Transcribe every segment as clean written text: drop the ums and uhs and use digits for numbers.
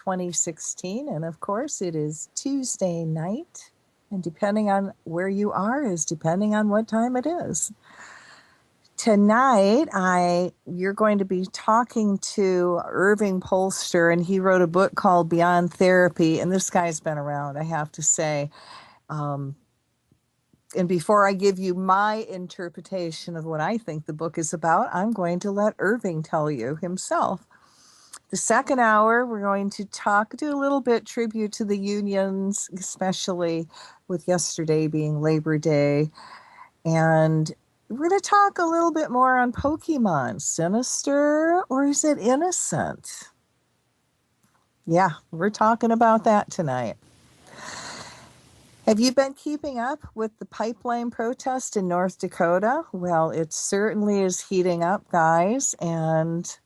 2016. And of course, it is Tuesday night. And depending on where you are is depending on what time it is. Tonight, you're going to be talking to Erving Polster, and he wrote a book called Beyond Therapy. And this guy's been around, I have to say. And before I give you my interpretation of what I think the book is about, I'm going to let Erving tell you himself. The second hour, we're going to do a little bit tribute to the unions, especially with yesterday being Labor Day. And we're going to talk a little bit more on Pokemon. Sinister, or is it innocent? Yeah, we're talking about that tonight. Have you been keeping up with the pipeline protest in North Dakota? Well, it certainly is heating up, guys, and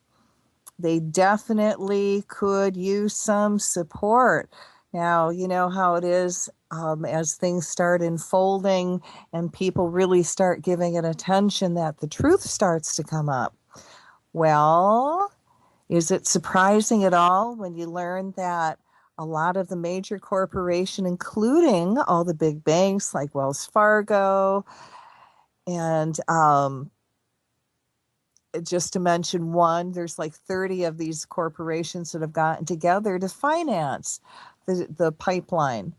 they definitely could use some support. Now, you know how it is as things start unfolding and people really start giving it attention, that the truth starts to come up. Well, is it surprising at all when you learn that a lot of the major corporations, including all the big banks like Wells Fargo, and just to mention one, there's like 30 of these corporations that have gotten together to finance the pipeline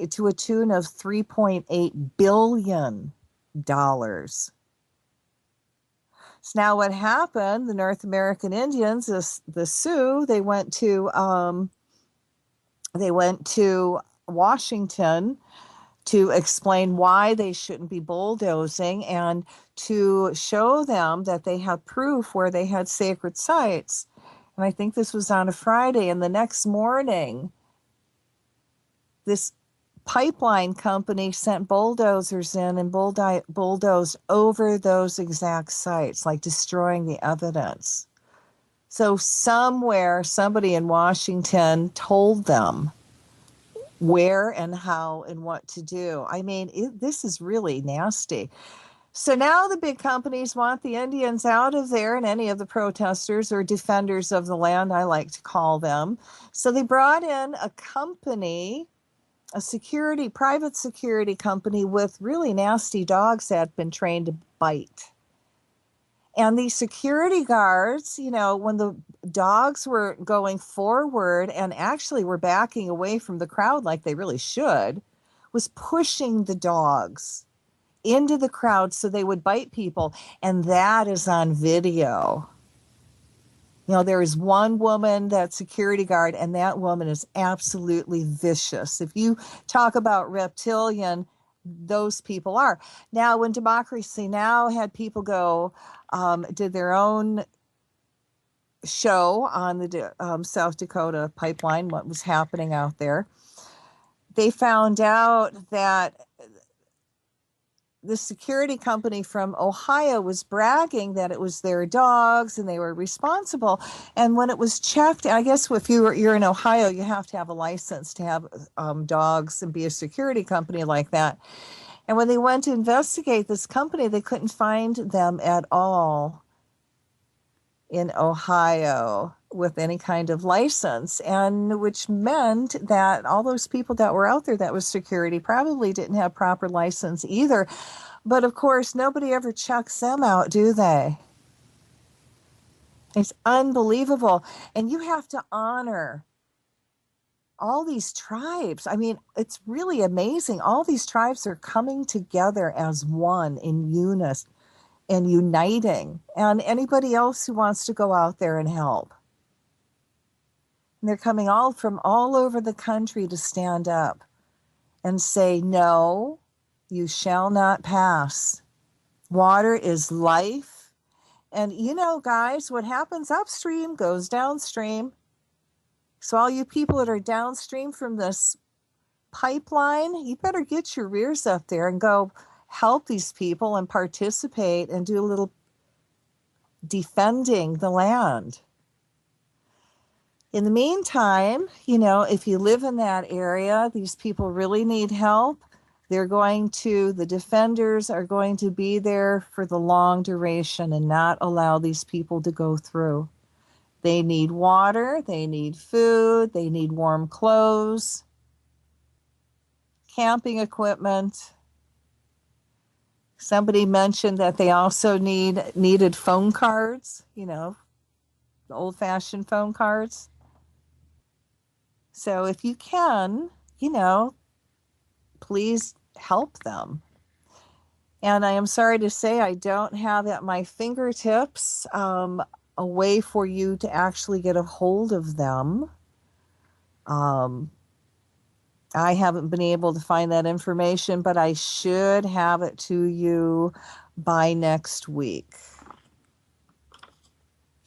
to a tune of $3.8 billion. So now what happened, the North American Indians, the Sioux, they went to Washington to explain why they shouldn't be bulldozing and to show them that they had proof where they had sacred sites. And I think this was on a Friday, and the next morning, this pipeline company sent bulldozers in and bulldozed over those exact sites, like destroying the evidence. So somewhere, somebody in Washington told them where and how and what to do. I mean, this is really nasty. So now the big companies want the Indians out of there, and any of the protesters or defenders of the land, I like to call them. So they brought in a company, private security company with really nasty dogs that had been trained to bite. And these security guards, you know, when the dogs were going forward and actually were backing away from the crowd like they really should, was pushing the dogs into the crowd so they would bite people. And that is on video. You know, there is one woman, that security guard, and that woman is absolutely vicious. If you talk about reptilian, those people are. Now, when Democracy Now! Had people go, did their own show on the South Dakota pipeline, what was happening out there, they found out that the security company from Ohio was bragging that it was their dogs and they were responsible. And when it was checked, I guess if you're in Ohio, you have to have a license to have dogs and be a security company like that. And when they went to investigate this company, they couldn't find them at all in Ohio with any kind of license, and which meant that all those people that were out there that was security probably didn't have proper license either. But of course, nobody ever checks them out, do they? It's unbelievable. And you have to honor all these tribes. I mean, it's really amazing. All these tribes are coming together as one in unison and uniting, and anybody else who wants to go out there and help. And they're coming from all over the country to stand up and say, no, you shall not pass. Water is life. And you know, guys, what happens upstream goes downstream. So all you people that are downstream from this pipeline, you better get your rears up there and go help these people and participate and do a little defending the land. In the meantime, you know, if you live in that area, these people really need help. The defenders are going to be there for the long duration and not allow these people to go through. They need water, they need food, they need warm clothes, camping equipment. Somebody mentioned that they also needed phone cards, the old-fashioned phone cards. So if you can, you know, please help them. And I am sorry to say I don't have at my fingertips a way for you to actually get a hold of them. Um, I haven't been able to find that information, but I should have it to you by next week.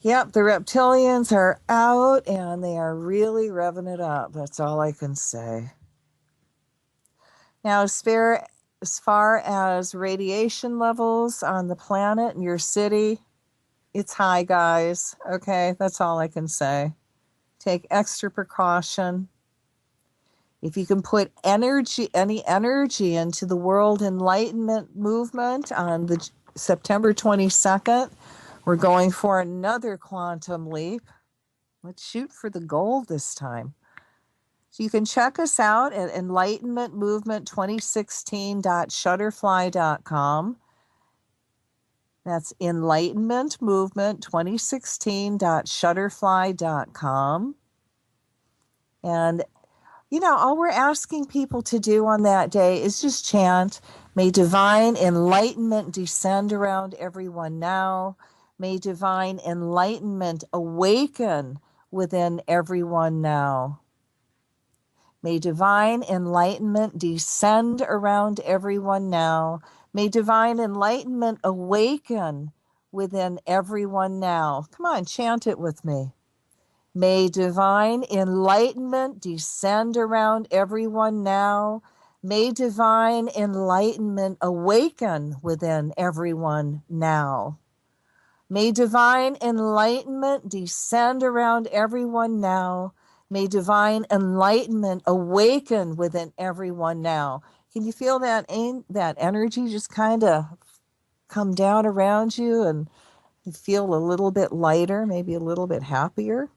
Yep, the reptilians are out and they are really revving it up. That's all I can say. Now, as far as radiation levels on the planet and your city, it's high, guys. Okay, that's all I can say. Take extra precaution. If you can put any energy into the World Enlightenment Movement on the September 22nd, we're going for another quantum leap. Let's shoot for the gold this time. So you can check us out at enlightenmentmovement2016.shutterfly.com. That's enlightenmentmovement2016.shutterfly.com. And all we're asking people to do on that day is just chant, may divine enlightenment descend around everyone now. May divine enlightenment awaken within everyone now. May divine enlightenment descend around everyone now. May divine enlightenment awaken within everyone now. Come on, chant it with me. May divine enlightenment descend around everyone now. May divine enlightenment awaken within everyone now. May divine enlightenment descend around everyone now. May divine enlightenment awaken within everyone now. Can you feel that energy just kind of come down around you and you feel a little bit lighter, maybe a little bit happier,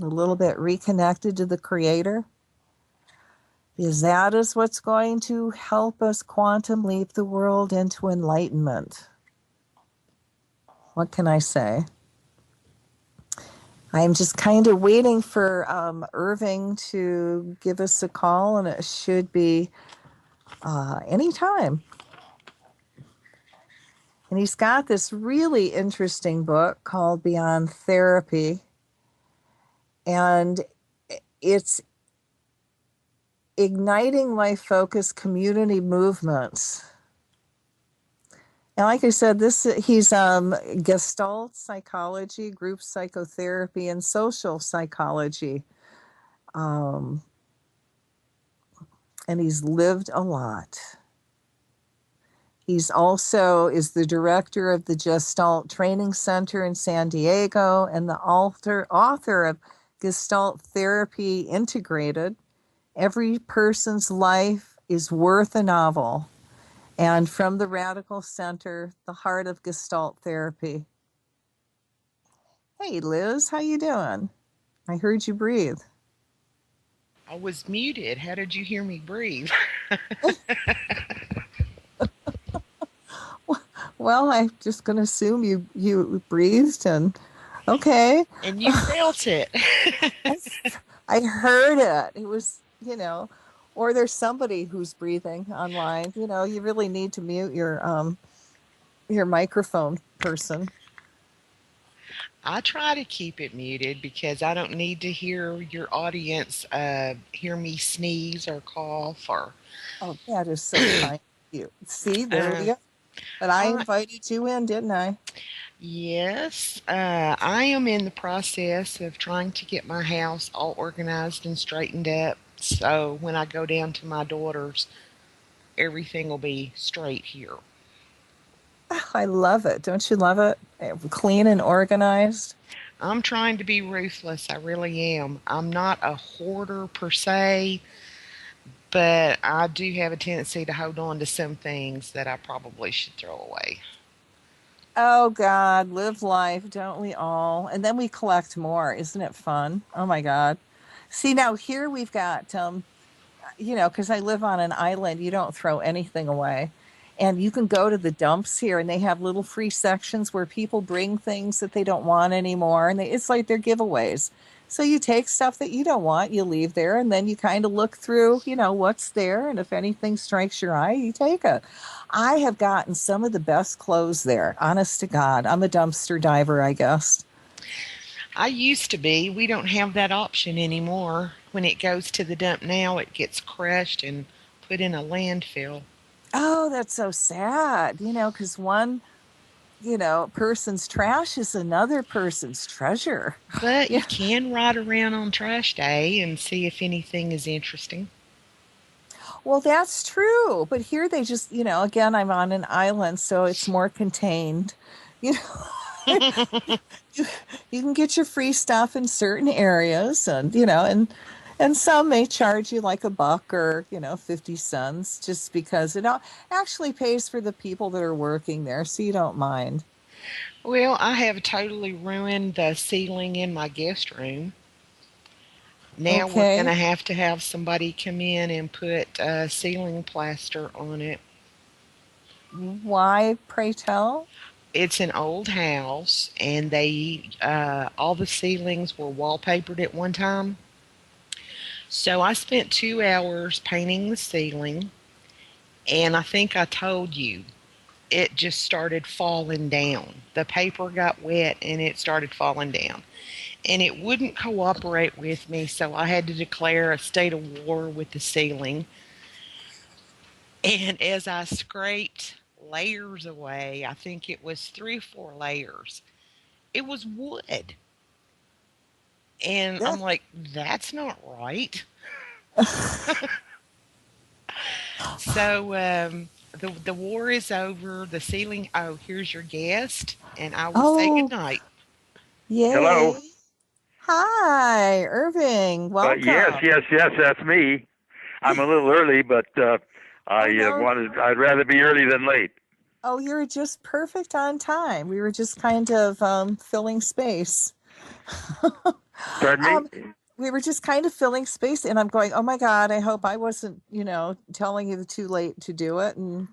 a little bit reconnected to the Creator? Because that is what's going to help us quantum leap the world into enlightenment. What can I say? I'm just kind of waiting for Erving to give us a call, and it should be anytime. And he's got this really interesting book called Beyond Therapy, and it's igniting life-focused community movements. And like I said, he's Gestalt psychology, group psychotherapy, and social psychology. And he's lived a lot. He's also is the director of the Gestalt Training Center in San Diego and the author of Gestalt Therapy Integrated. Every person's life is worth a novel. And from the Radical Center, the heart of Gestalt therapy. Hey, Liz, how you doing? I heard you breathe. I was muted. How did you hear me breathe? Well, I'm just going to assume you breathed and okay. And you felt it. I heard it. It was, or there's somebody who's breathing online. You really need to mute your microphone person. I try to keep it muted because I don't need to hear your audience hear me sneeze or cough or. Oh, that is so kind of you. See, there we Uh, go. But I I, invited you in, didn't I? yes, I am in the process of trying to get my house all organized and straightened up. So when I go down to my daughter's, everything will be straight here. Oh, I love it. Don't you love it? Clean and organized. I'm trying to be ruthless. I really am. I'm not a hoarder per se, but I do have a tendency to hold on to some things that I probably should throw away. Oh God, live life, don't we all? And then we collect more. Isn't it fun? Oh my God. See, now here we've got because I live on an island, you don't throw anything away. And you can go to the dumps here, and they have little free sections where people bring things that they don't want anymore. And it's like they're giveaways. So you take stuff that you don't want, you leave there, and then you kind of look through, what's there. And if anything strikes your eye, you take it. I have gotten some of the best clothes there, honest to God. I'm a dumpster diver, I guess. I used to be. We don't have that option anymore. When it goes to the dump now, it gets crushed and put in a landfill. Oh, that's so sad, because one person's trash is another person's treasure. But you Yeah. can ride around on trash day and see if anything is interesting. Well, that's true. But here they just, again, I'm on an island, so it's more contained. You know, you, you can get your free stuff in certain areas and some may charge you like a buck or, 50 cents just because actually pays for the people that are working there, so you don't mind. Well, I have totally ruined the ceiling in my guest room. Now we're going Okay. to have somebody come in and put ceiling plaster on it. Why, pray tell? It's an old house, and they all the ceilings were wallpapered at one time. So I spent 2 hours painting the ceiling, and I think I told you it just started falling down. The paper got wet and it started falling down. And it wouldn't cooperate with me, so I had to declare a state of war with the ceiling. And as I scraped layers away, I think it was 3 or 4 layers, it was wood. And I'm like, that's not right. So the war is over. The ceiling. Oh, here's your guest, and I will say Oh, goodnight. yay. Hello. Hi, Irving. Yes, Welcome. yes, yes. That's me. I'm a little early, but Oh, I no. wanted. I'd rather be early than late. Oh, you're just perfect on time. We were just kind of filling space. Pardon me. um, we were just kind of filling space, and I'm going, oh my God, I hope I wasn't, telling you too late to do it. And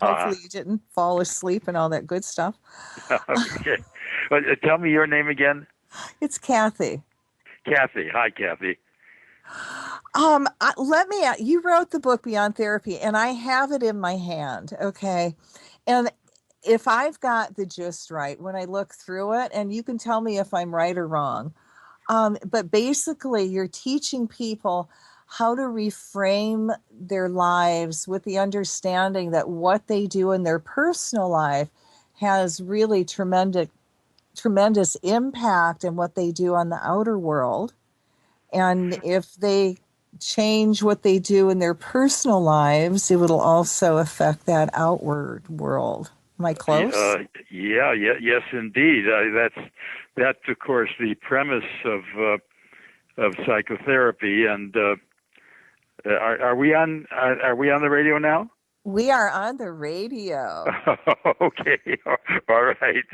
Uh, hopefully you didn't fall asleep and all that good stuff. okay. But tell me your name again. It's Kathy. Kathy. Hi, Kathy. You wrote the book Beyond Therapy, and I have it in my hand. Okay. And if I've got the gist right when I look through it, and you can tell me if I'm right or wrong. But basically, you're teaching people how to reframe their lives with the understanding that what they do in their personal life has really tremendous impact in what they do on the outer world. And if they change what they do in their personal lives, it will also affect that outward world. Am I close? Yeah, yeah, yes, indeed. That's of course the premise of psychotherapy. And are we on? Are we on the radio now? We are on the radio. Okay, all right.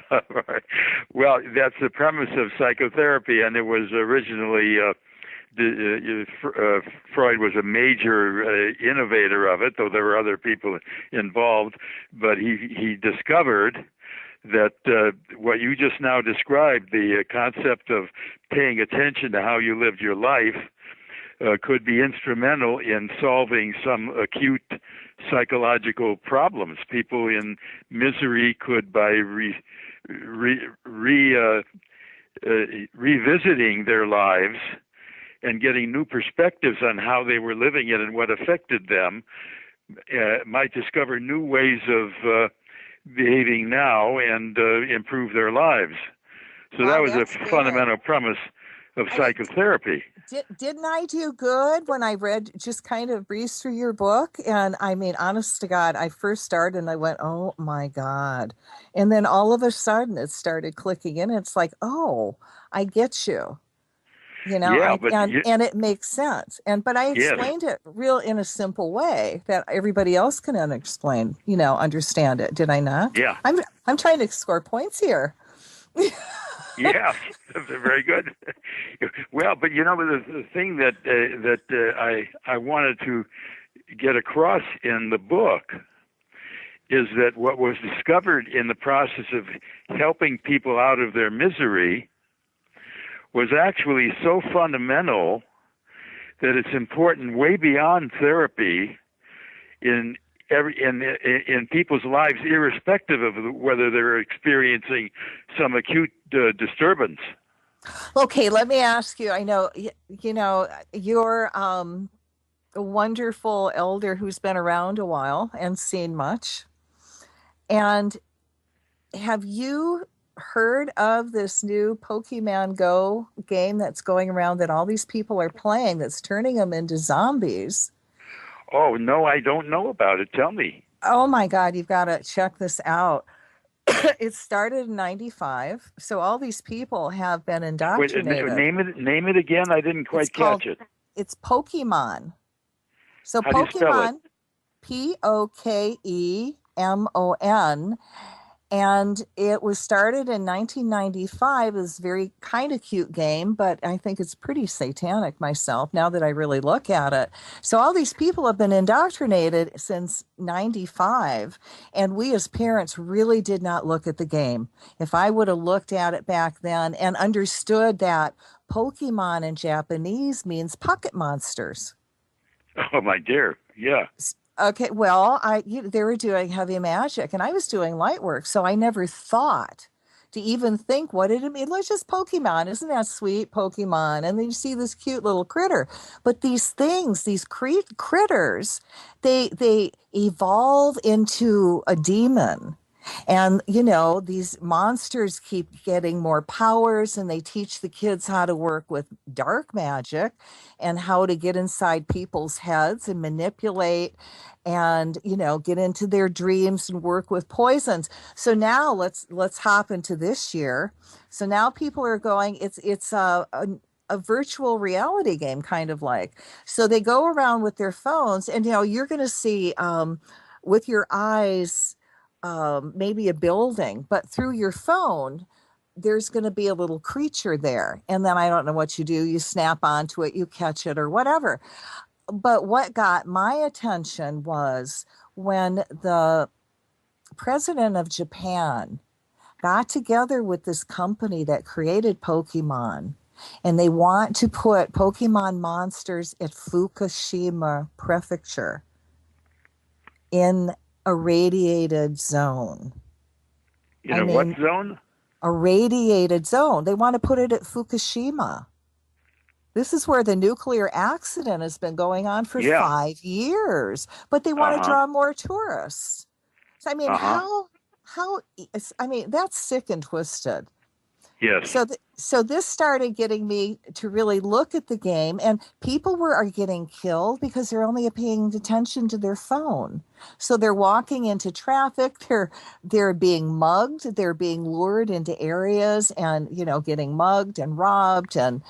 All right. Well, that's the premise of psychotherapy, and it was originally Freud was a major innovator of it, though there were other people involved. But he discovered that what you just now described, the concept of paying attention to how you lived your life, could be instrumental in solving some acute psychological problems. People in misery could, by revisiting their lives and getting new perspectives on how they were living it and what affected them, might discover new ways of behaving now and improve their lives. So that Wow, was a that's good. fundamental premise of And psychotherapy. didn't I do good when I read just kind of breezed through your book? And I mean, honest to God, I first started and I went, oh my God. And then all of a sudden it started clicking in. It's like, oh, I get you. You know, Yeah, I but and it makes sense. But I yes, explained it real in a simple way that everybody else can explain, understand it. Did I not? yeah, I'm trying to score points here. yes, very good. Well, but the thing I wanted to get across in the book is that what was discovered in the process of helping people out of their misery was actually so fundamental that it's important way beyond therapy in in people's lives, irrespective of whether they're experiencing some acute disturbance. Okay, let me ask you. I know you're a wonderful elder who's been around a while and seen much. And have you heard of this new Pokemon Go game that's going around that all these people are playing that's turning them into zombies? Oh no, I don't know about it. Tell me. Oh my God, you've got to check this out. It started in 95. So all these people have been Wait, indoctrinated. name it again. I didn't It's quite called, catch it. it's Pokemon. So How do you spell it? Pokemon, Pokemon. And it was started in 1995 as a very kind of cute game, but I think it's pretty satanic myself now that I really look at it. So all these people have been indoctrinated since 95, and we as parents really did not look at the game. If I would have looked at it back then and understood that Pokemon in Japanese means pocket monsters. Oh my dear. Yeah. Okay, well, they were doing heavy magic and I was doing light work, so I never thought to even think what did it mean. Let's just Pokemon, isn't that sweet, Pokemon? And then you see this cute little critter, but these things, these critters, they evolve into a demon. And, these monsters keep getting more powers, and they teach the kids how to work with dark magic and how to get inside people's heads and manipulate and, get into their dreams and work with poisons. So now let's hop into this year. So now people are going, it's a virtual reality game, kind of like. So they go around with their phones, and, you're going to see with your eyes maybe a building, but through your phone, there's going to be a little creature there. And then I don't know what you do. You snap onto it, you catch it, or whatever. But what got my attention was when the president of Japan got together with this company that created Pokemon, and they want to put Pokemon monsters at Fukushima Prefecture in a radiated zone. In a what zone? A radiated zone. They want to put it at Fukushima. This is where the nuclear accident has been going on for Yeah. 5 years, but they want to draw more tourists. So, I mean, that's sick and twisted. Yes. So this started getting me to really look at the game, and people are getting killed because they're only paying attention to their phone. So they're walking into traffic, they're being mugged, they're being lured into areas and, getting mugged and robbed, and,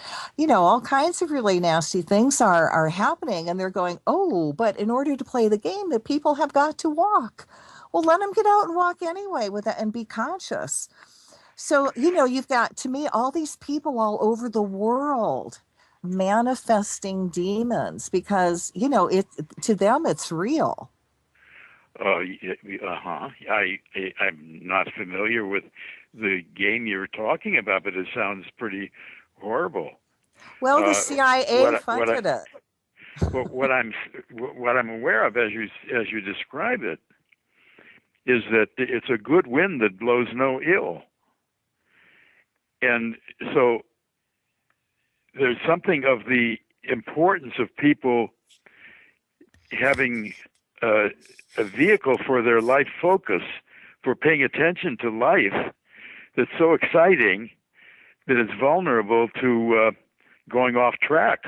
all kinds of really nasty things are happening, and they're going, "Oh, but in order to play the game, the people have got to walk." Well, let them get out and walk anyway with that and be conscious. So, you've got, to me, all these people all over the world manifesting demons because, to them, it's real. I'm not familiar with the game you're talking about, but it sounds pretty horrible. Well, the CIA funded it. Well, what I'm aware of as you describe it is that it's a good wind that blows no ill. And so there's something of the importance of people having a vehicle for their life focus, for paying attention to life, that's so exciting that it's vulnerable to going off track.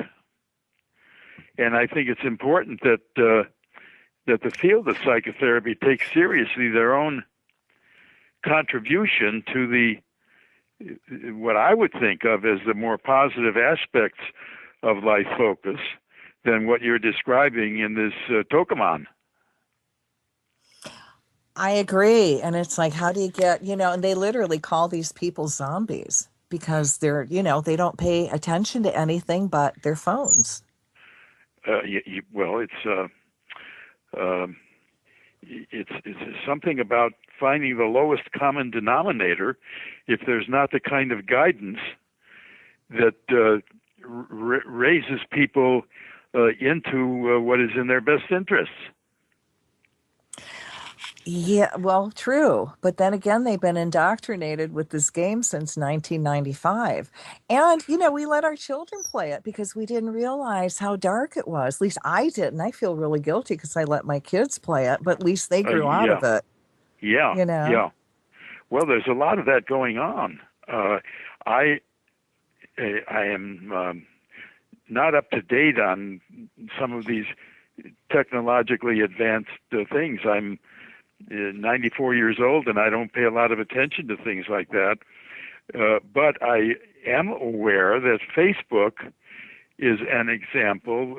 And I think it's important that the field of psychotherapy takes seriously their own contribution to the what I would think of as the more positive aspects of life focus than what you're describing in this Tokuman. I agree. And it's like, how do you get, and they literally call these people zombies because they're, they don't pay attention to anything but their phones. Well, it's something about finding the lowest common denominator if there's not the kind of guidance that raises people into what is in their best interests. Yeah, well, true. But then again, they've been indoctrinated with this game since 1995. And, we let our children play it because we didn't realize how dark it was. At least I didn't. I feel really guilty because I let my kids play it, but at least they grew out Yeah, of it, yeah, yeah. Well, there's a lot of that going on. I am not up to date on some of these technologically advanced things. I'm 94 years old, and I don't pay a lot of attention to things like that. But I am aware that Facebook is an example,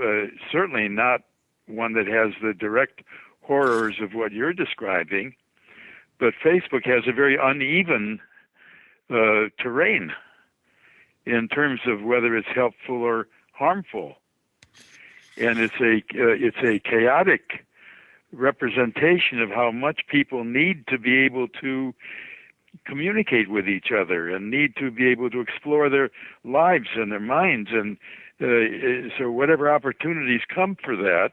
certainly not one that has the direct horrors of what you're describing, but Facebook has a very uneven terrain in terms of whether it's helpful or harmful, and it's a chaotic representation of how much people need to be able to communicate with each other and need to be able to explore their lives and their minds, and so whatever opportunities come for that,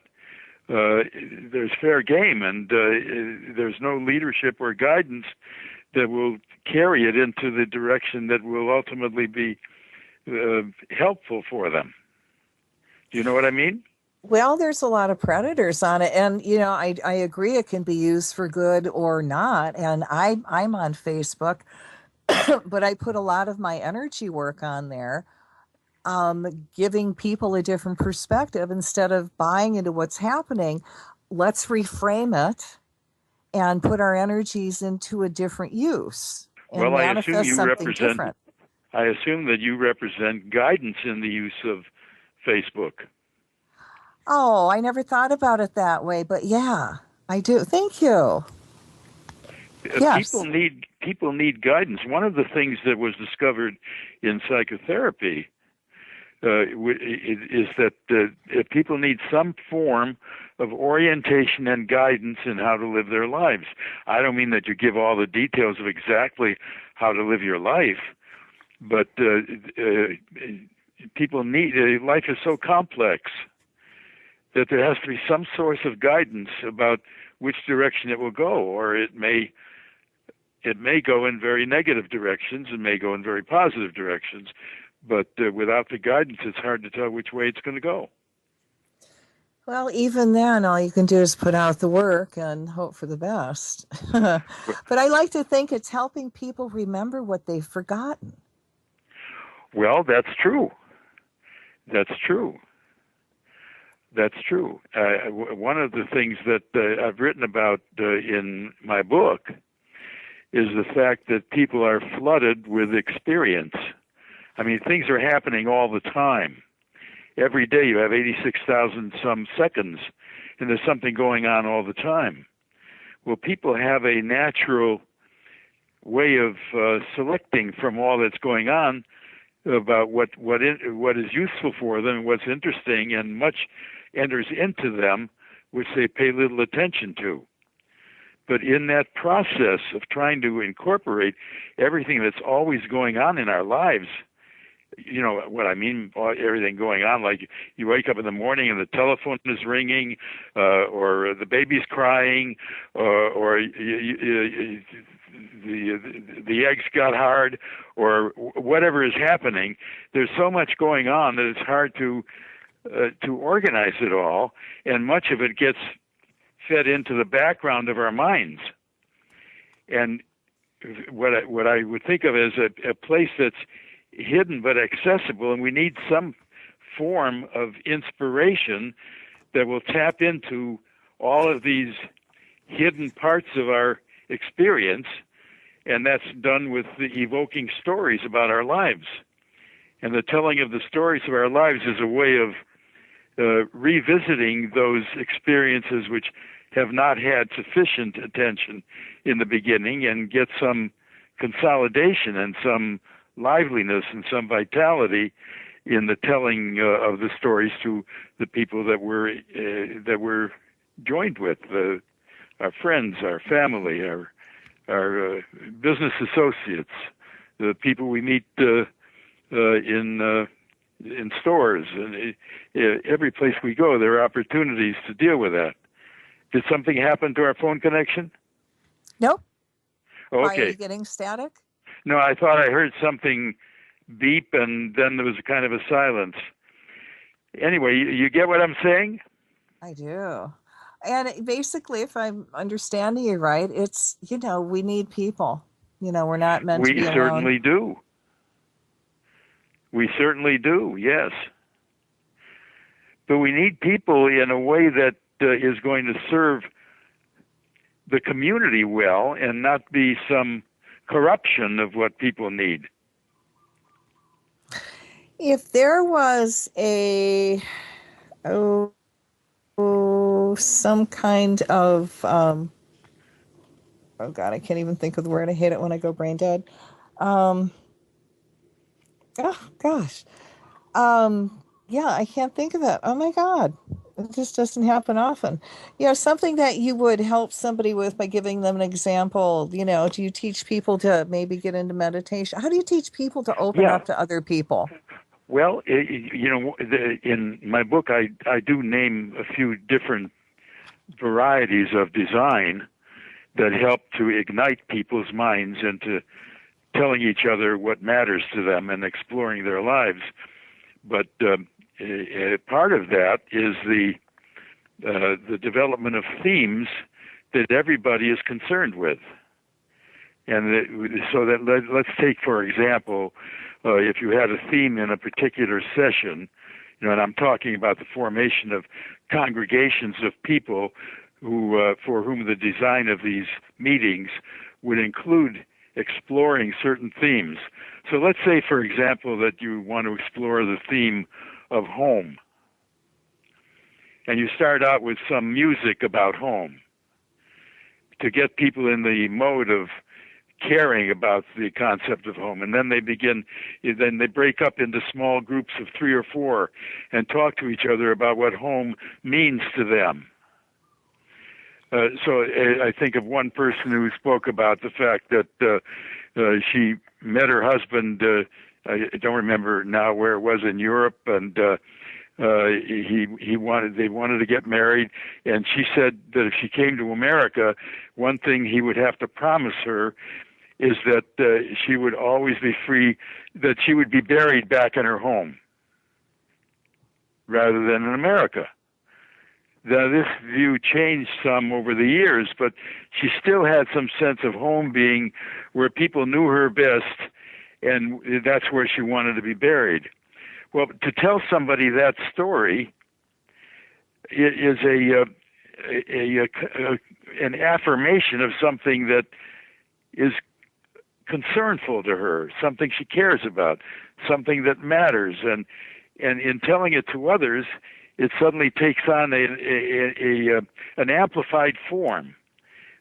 there's fair game, and there's no leadership or guidance that will carry it into the direction that will ultimately be helpful for them. Do you know what I mean? Well, there's a lot of predators on it. And, I agree it can be used for good or not. And I'm on Facebook, but I put a lot of my energy work on there, giving people a different perspective instead of buying into what's happening. Let's reframe it and put our energies into a different use and Well, manifest something different. I assume that you represent guidance in the use of Facebook. Oh, I never thought about it that way, but yeah, I do. Thank you. Yes. People need guidance. One of the things that was discovered in psychotherapy is that people need some form of orientation and guidance in how to live their lives. I don't mean that you give all the details of exactly how to live your life, but people need. Life is so complex that there has to be some source of guidance about which direction it will go, or it may go in very negative directions, it may go in very positive directions, but without the guidance, it's hard to tell which way it's going to go. Well, even then, all you can do is put out the work and hope for the best. But I like to think it's helping people remember what they've forgotten. Well, that's true. That's true. That's true. One of the things that I've written about in my book is the fact that people are flooded with experience. I mean, things are happening all the time. Every day you have 86,000 some seconds, and there's something going on all the time. Well, people have a natural way of selecting from all that's going on about what is useful for them, what's interesting, and much enters into them, which they pay little attention to. But in that process of trying to incorporate everything that's always going on in our lives, you know what I mean, everything going on, like you wake up in the morning and the telephone is ringing, or the baby's crying, or the eggs got hard, or whatever is happening. There's so much going on that it's hard to organize it all, and much of it gets fed into the background of our minds. And what I would think of as a place that's hidden but accessible, and we need some form of inspiration that will tap into all of these hidden parts of our experience and that's done with the evoking stories about our lives. And the telling of the stories of our lives is a way of revisiting those experiences which have not had sufficient attention in the beginning, and get some consolidation and some liveliness and some vitality in the telling of the stories to the people that we're joined with, our friends, our family, our business associates, the people we meet in stores, and every place we go, there are opportunities to deal with that. Did something happen to our phone connection? Nope. Oh, Why are okay. you getting static? No, I thought I heard something beep, and then there was a kind of a silence. Anyway, you get what I'm saying? I do. And basically, if I'm understanding you right, it's, we need people. We're not meant to We be alone. certainly do. We certainly do, yes. But we need people in a way that is going to serve the community well, and not be some corruption of what people need. If there was some kind of, oh God, I can't even think of the word. I hate it when I go brain dead. Um, oh gosh. Yeah, I can't think of it. Oh my God. It just doesn't happen often. Something that you would help somebody with by giving them an example. Do you teach people to maybe get into meditation? How do you teach people to open Yeah. up to other people? Well, in my book, I do name a few different varieties of design that help to ignite people's minds into telling each other what matters to them and exploring their lives. But part of that is the development of themes that everybody is concerned with. And so that let's take, for example, if you had a theme in a particular session, and I'm talking about the formation of congregations of people who, for whom the design of these meetings would include exploring certain themes. So let's say, for example, that you want to explore the theme of home, and you start out with some music about home to get people in the mode of caring about the concept of home. And then they break up into small groups of 3 or 4 and talk to each other about what home means to them. So I think of one person who spoke about the fact that she met her husband, I don't remember now where it was in Europe, and they wanted to get married, and she said that if she came to America, one thing he would have to promise her is that she would always be free, that she would be buried back in her home rather than in America. Now, this view changed some over the years, but she still had some sense of home being where people knew her best, and that's where she wanted to be buried. Well, to tell somebody that story is an affirmation of something that is concernful to her, something she cares about, something that matters, and in telling it to others, it suddenly takes on an amplified form,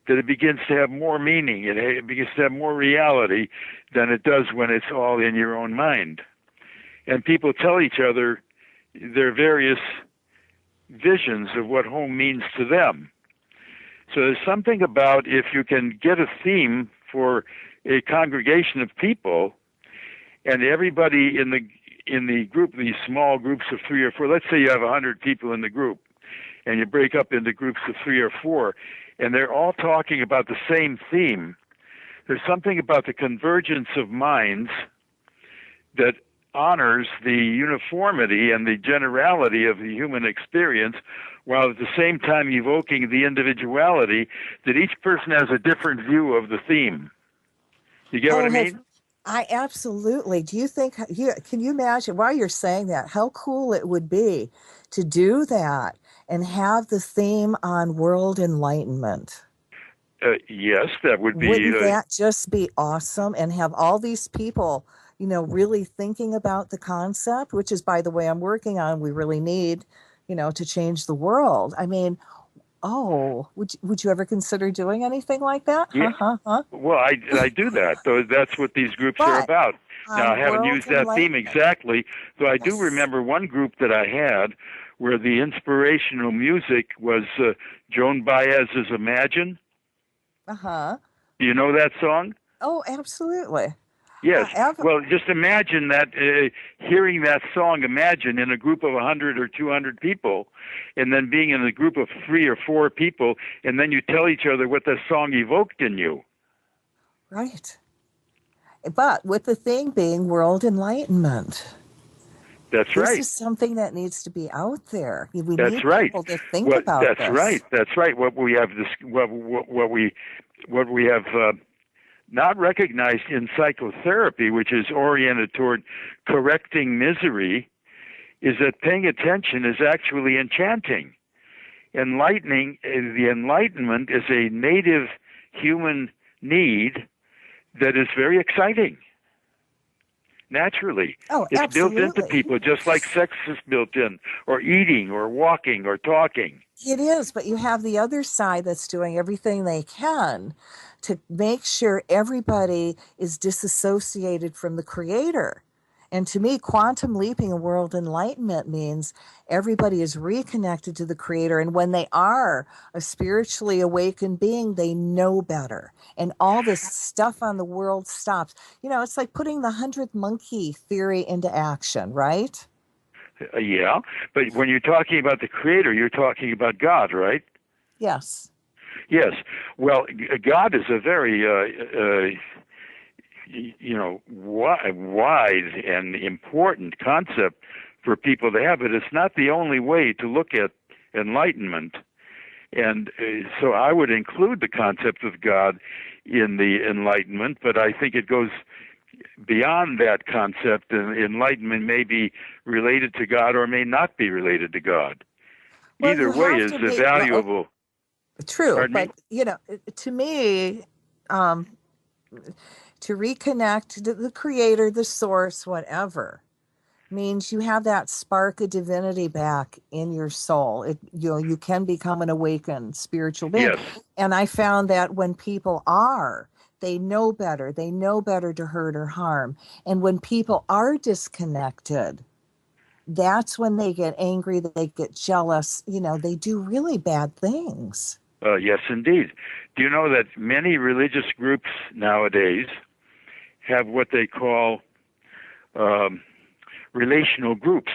that it begins to have more meaning, it begins to have more reality than it does when it's all in your own mind. And people tell each other their various visions of what home means to them. So there's something about, if you can get a theme for a congregation of people, and everybody in the group, these small groups of 3 or 4, let's say you have 100 people in the group, and you break up into groups of 3 or 4, and they're all talking about the same theme, there's something about the convergence of minds that honors the uniformity and the generality of the human experience, while at the same time evoking the individuality, that each person has a different view of the theme. You get what I mean? I absolutely. Do you think, can you imagine, while you're saying that, how cool it would be to do that and have the theme on world enlightenment? Yes, that would be. Wouldn't that just be awesome? And have all these people, really thinking about the concept, which is, by the way, I'm working on. We really need, to change the world. I mean, oh, would you ever consider doing anything like that? Yeah. Huh? Well, I do that. Though that's what these groups are But about. Now, I on haven't world used that theme enlightenment, exactly, though I do yes. remember one group that I had where the inspirational music was Joan Baez's "Imagine." Uh-huh. Do you know that song? Oh, absolutely. Yes. Ever. Well, just imagine that, hearing that song, imagine in a group of 100 or 200 people, and then being in a group of 3 or 4 people, and then you tell each other what the song evoked in you. Right. But with the thing being world enlightenment. That's This right. is something that needs to be out there. We That's need right. people to think about That's right. this. That's right. What we have this, what we have not recognized in psychotherapy, which is oriented toward correcting misery, is that paying attention is actually enchanting. The enlightenment is a native human need that is very exciting. Naturally, Oh, it's built into absolutely. people, just like sex is built in, or eating, or walking, or talking. It is, but you have the other side that's doing everything they can to make sure everybody is disassociated from the creator. And to me, quantum leaping and world enlightenment means everybody is reconnected to the creator. And when they are a spiritually awakened being, they know better. And all this stuff on the world stops. It's like putting the 100th monkey theory into action, right? Yeah, but when you're talking about the creator, you're talking about God, right? Yes. Yes. Well, God is a very wide and important concept for people to have, but it's not the only way to look at enlightenment. And so I would include the concept of God in the enlightenment, but I think it goes beyond that concept. And enlightenment may be related to God or may not be related to God. Well, Either you way have is to be, well, valuable. true, Pardon me? but to me, um, to reconnect to the creator, the source, whatever, means you have that spark of divinity back in your soul. You can become an awakened spiritual being. Yes. And I found that when people are, they know better. They know better to hurt or harm. And when people are disconnected, that's when they get angry, they get jealous, they do really bad things. Yes, indeed. Do you know that many religious groups nowadays have what they call um, relational groups?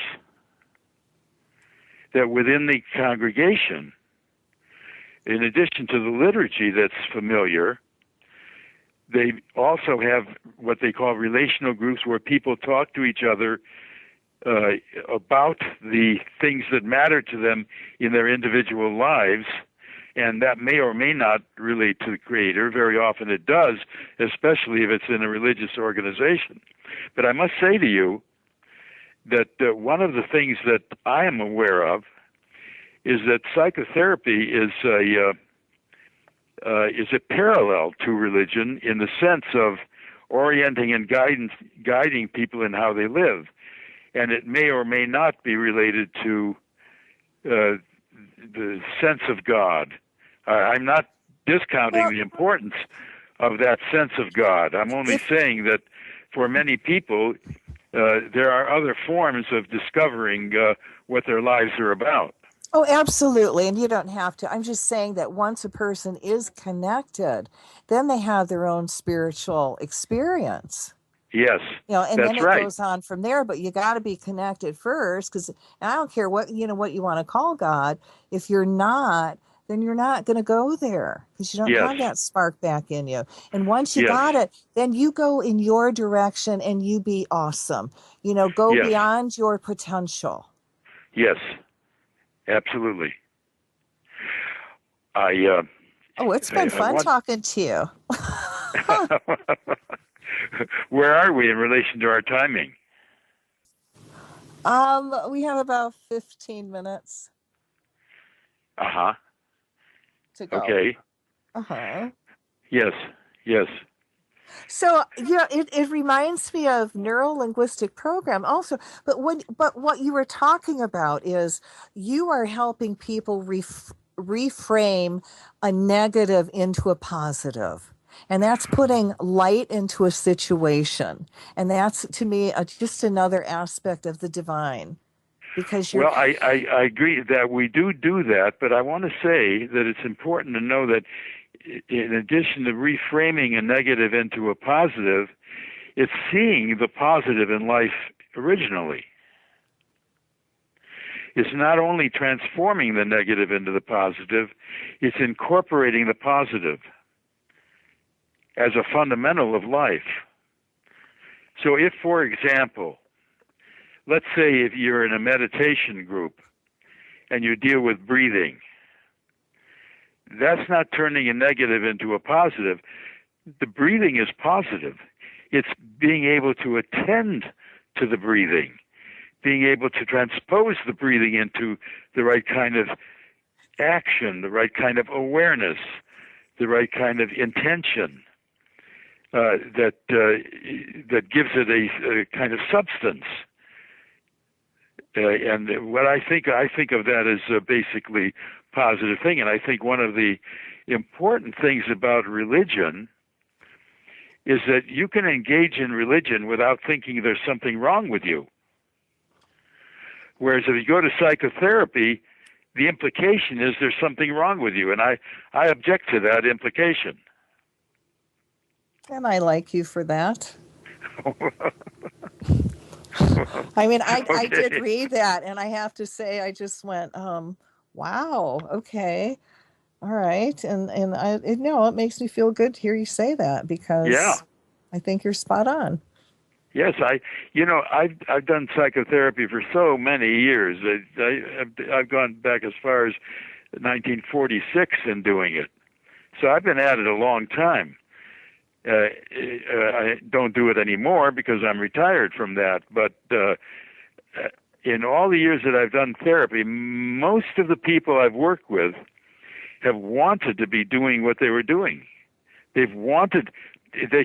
That within the congregation, in addition to the liturgy that's familiar, they also have what they call relational groups where people talk to each other about the things that matter to them in their individual lives, and that may or may not relate to the Creator. Very often it does, especially if it's in a religious organization. But I must say to you that one of the things that I am aware of is that psychotherapy is a parallel to religion in the sense of orienting and guiding people in how they live. And it may or may not be related to the sense of God. I'm not discounting Well, the importance of that sense of God. I'm only saying that for many people, there are other forms of discovering what their lives are about. oh, absolutely. And you don't have to. I'm just saying that once a person is connected, then they have their own spiritual experience. Yes, And then that's it right. goes on from there, but you got to be connected first, because I don't care what you want to call God. If you're not, then you're not going to go there because you don't Yes, have that spark back in you. And once you yes, got it, then you go in your direction and you be awesome. Go yes, beyond your potential. yes, absolutely. I Oh, it's been I fun want. talking to you. Where are we in relation to our timing? We have about 15 minutes Uh huh. to go. Okay. Uh-huh. Yes. Yes. So yeah, it reminds me of neuro-linguistic program also. But what you were talking about is you are helping people reframe a negative into a positive. And that's putting light into a situation. And that's to me just another aspect of the divine because you're Well, I agree that we do that, but I want to say that it's important to know that in addition to reframing a negative into a positive, it's seeing the positive in life originally. It's not only transforming the negative into the positive, it's incorporating the positive as a fundamental of life. So if, for example, let's say if you're in a meditation group and you deal with breathing, that's not turning a negative into a positive. The breathing is positive. It's being able to attend to the breathing, being able to transpose the breathing into the right kind of action, the right kind of awareness, the right kind of intention that gives it a kind of substance. And what I think of that as a basically positive thing. And I think one of the important things about religion is that you can engage in religion without thinking there's something wrong with you. Whereas if you go to psychotherapy, the implication is there's something wrong with you. And I object to that implication. and I like you for that. I mean, I did Okay. read that, and I have to say, I just went, wow, okay, all right, and it makes me feel good to hear you say that Yeah. because I think you're spot on. Yes, I've done psychotherapy for so many years. I've gone back as far as 1946 in doing it. So I've been at it a long time. I don't do it anymore because I'm retired from that. But in all the years that I've done therapy, most of the people I've worked with have wanted to be doing what they were doing. They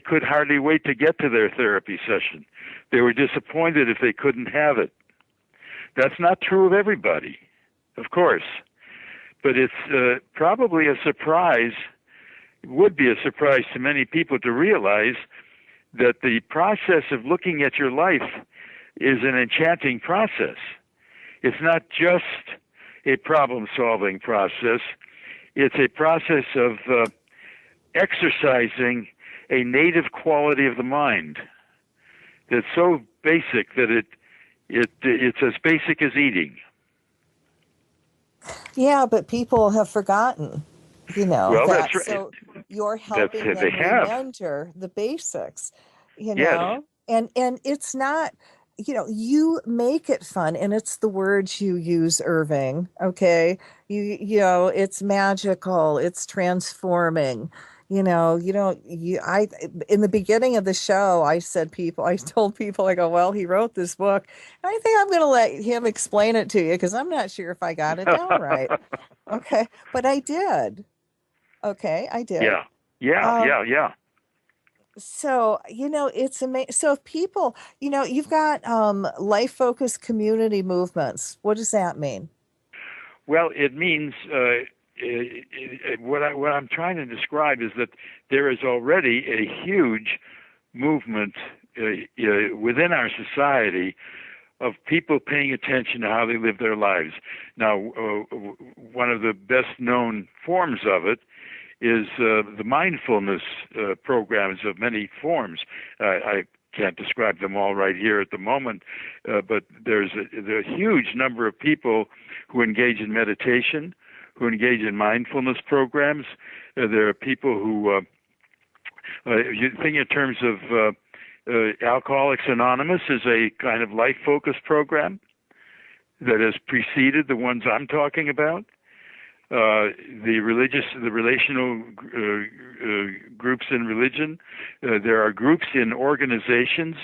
could hardly wait to get to their therapy session. They were disappointed if they couldn't have it. That's not true of everybody, of course. But it's probably a surprise, it would be a surprise to many people to realize that the process of looking at your life is an enchanting process. It's not just a problem-solving process. It's a process of exercising a native quality of the mind that's so basic that it's as basic as eating. Yeah, but people have forgotten, Well, that's that. right. So you're That's helping they them have. remember the basics, Yes. and it's not, you make it fun, and it's the words you use, Irving. Okay, it's magical, it's transforming. You don't you I In the beginning of the show, I told people, I go, well, he wrote this book. And I think I'm going to let him explain it to you because I'm not sure if I got it down right. Okay, but I did. Okay, I did. Yeah. Yeah. Um, Yeah. Yeah. so it's amazing. So if people, you've got life focused community movements. What does that mean? Well, it means what I'm trying to describe is that there is already a huge movement within our society of people paying attention to how they live their lives. Now, one of the best known forms of it is the mindfulness programs of many forms. I can't describe them all right here at the moment, but there's a huge number of people who engage in meditation, who engage in mindfulness programs. There are people who, you think in terms of Alcoholics Anonymous is a kind of life-focused program that has preceded the ones I'm talking about. The relational groups in religion. There are groups in organizations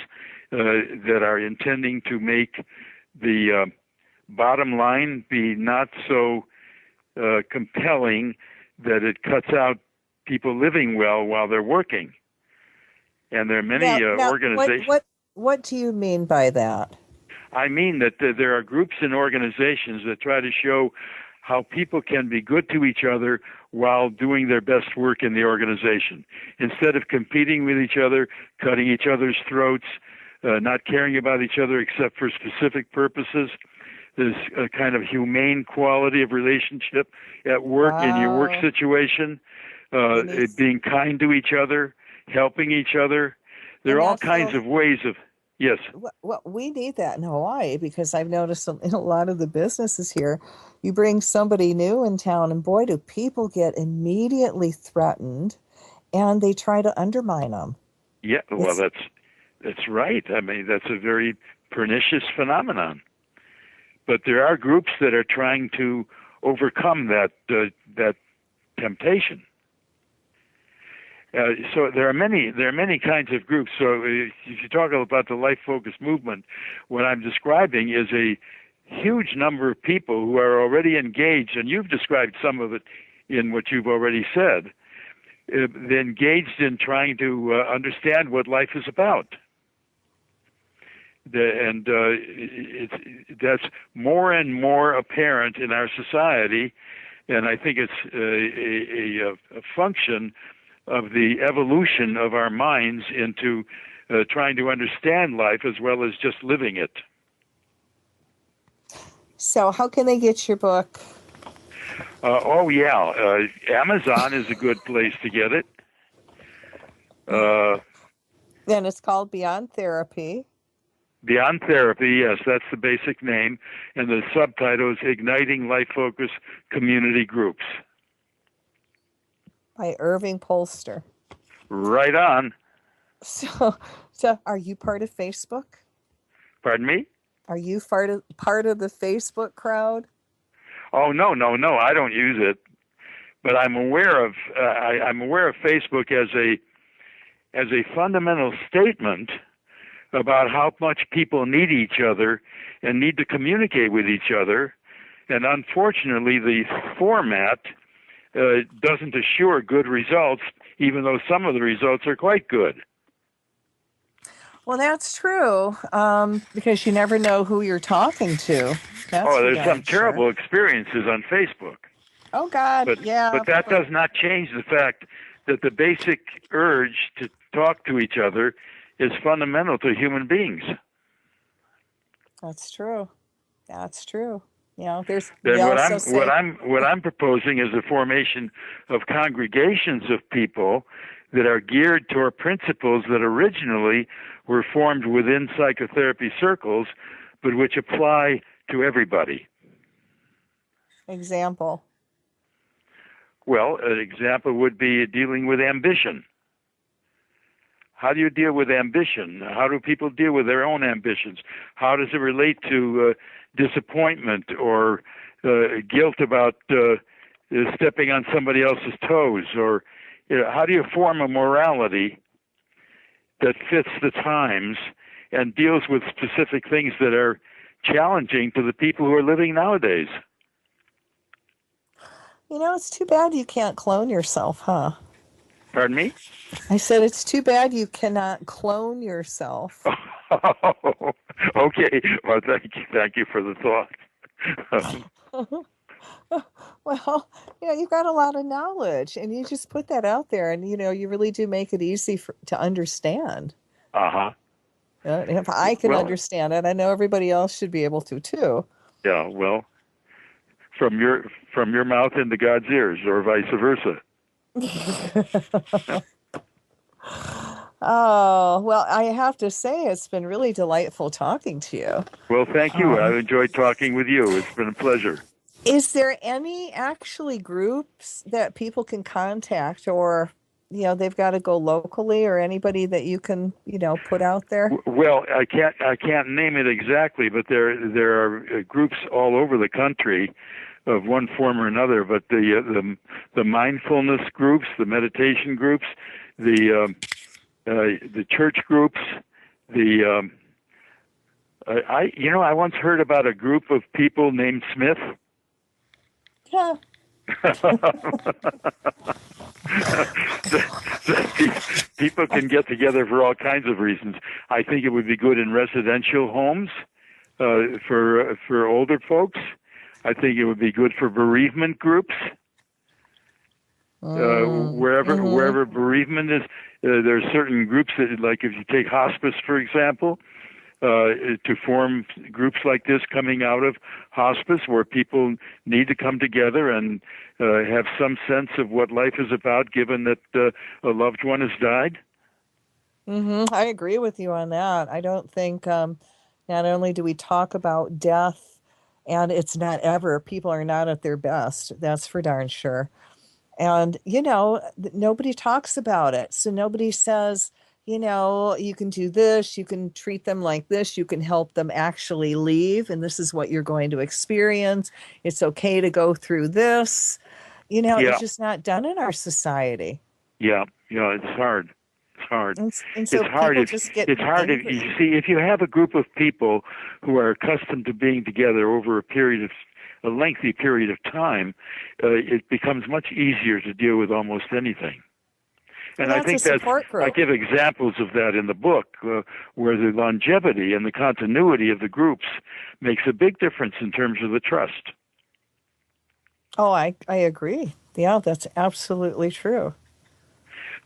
that are intending to make the bottom line be not so compelling that it cuts out people living well while they're working. And there are many Now, organizations. What do you mean by that? I mean that there are groups and organizations that try to show how people can be good to each other while doing their best work in the organization. Instead of competing with each other, cutting each other's throats, not caring about each other except for specific purposes, there's a kind of humane quality of relationship at work, in your work Wow. situation, being kind to each other, helping each other. There And are all that's kinds of ways of, yes. well, we need that in Hawaii because I've noticed in a lot of the businesses here, you bring somebody new in town, and boy, do people get immediately threatened, and they try to undermine them. Yeah, well, It's that's right. I mean, that's a very pernicious phenomenon. But there are groups that are trying to overcome that temptation. So there are many kinds of groups. So if you talk about the life focus movement, what I'm describing is a huge number of people who are already engaged, and you've described some of it in what you've already said. Engaged in trying to understand what life is about. That's more and more apparent in our society, and I think it's a function of the evolution of our minds into trying to understand life as well as just living it. So how can they get your book? Amazon is a good place to get it. Then it's called Beyond Therapy. Beyond Therapy, yes, that's the basic name, and the subtitle is Igniting Life Focus Community Groups. By Erving Polster. Right on. So are you part of Facebook? Pardon me? Are you part of the Facebook crowd? Oh, no, I don't use it, but I'm aware of Facebook as a fundamental statement about how much people need each other and need to communicate with each other. And unfortunately, the format doesn't assure good results, even though some of the results are quite good. Well, that's true, because you never know who you're talking to. That's for There's some darn sure. terrible experiences on Facebook. Oh, God, yeah. But that does not change the fact that the basic urge to talk to each other is fundamental to human beings. That's true. That's true. You know, Then what I'm proposing is the formation of congregations of people that are geared toward principles that originally were formed within psychotherapy circles, but which apply to everybody. Example. Well, an example would be dealing with ambition. How do you deal with ambition? How do people deal with their own ambitions? How does it relate to disappointment or guilt about stepping on somebody else's toes? Or how do you form a morality that fits the times and deals with specific things that are challenging to the people who are living nowadays? You know, it's too bad you can't clone yourself, huh? Pardon me? I said it's too bad you cannot clone yourself. Okay. Well, thank you for the thought. Well, you've got a lot of knowledge, and you just put that out there, and you really do make it easy to understand. Uh-huh. If I can understand it, I know everybody else should be able to too. Yeah, well, from your mouth into God's ears, or vice versa. Oh, well, I have to say it's been really delightful talking to you. Well, thank you. I've enjoyed talking with you. It's been a pleasure. Is there any actually groups that people can contact, or they've got to go locally, or anybody that you can put out there? Well, I can't name it exactly, but there are groups all over the country of one form or another. But the mindfulness groups, the meditation groups, the church groups, I once heard about a group of people named Smith. Yeah. People can get together for all kinds of reasons. I think it would be good in residential homes for older folks. I think it would be good for bereavement groups. Wherever bereavement is, there are certain groups that, like if you take hospice, for example, to form groups like this coming out of hospice where people need to come together and have some sense of what life is about, given that a loved one has died. I agree with you on that. I don't think not only do we talk about death, and it's not ever, people are not at their best. That's for darn sure. And, nobody talks about it. So nobody says, you can do this, you can treat them like this, you can help them actually leave, and this is what you're going to experience. It's okay to go through this. It's Yeah, just not done in our society. yeah, yeah. It's hard. It's hard. And so It's hard people if just get it's hard if you angry. see if you have a group of people who are accustomed to being together over a lengthy period of time, it becomes much easier to deal with almost anything. Well, And I that's a think support I group. give examples of that in the book, where the longevity and the continuity of the groups makes a big difference in terms of the trust. Oh, I agree. Yeah, that's absolutely true.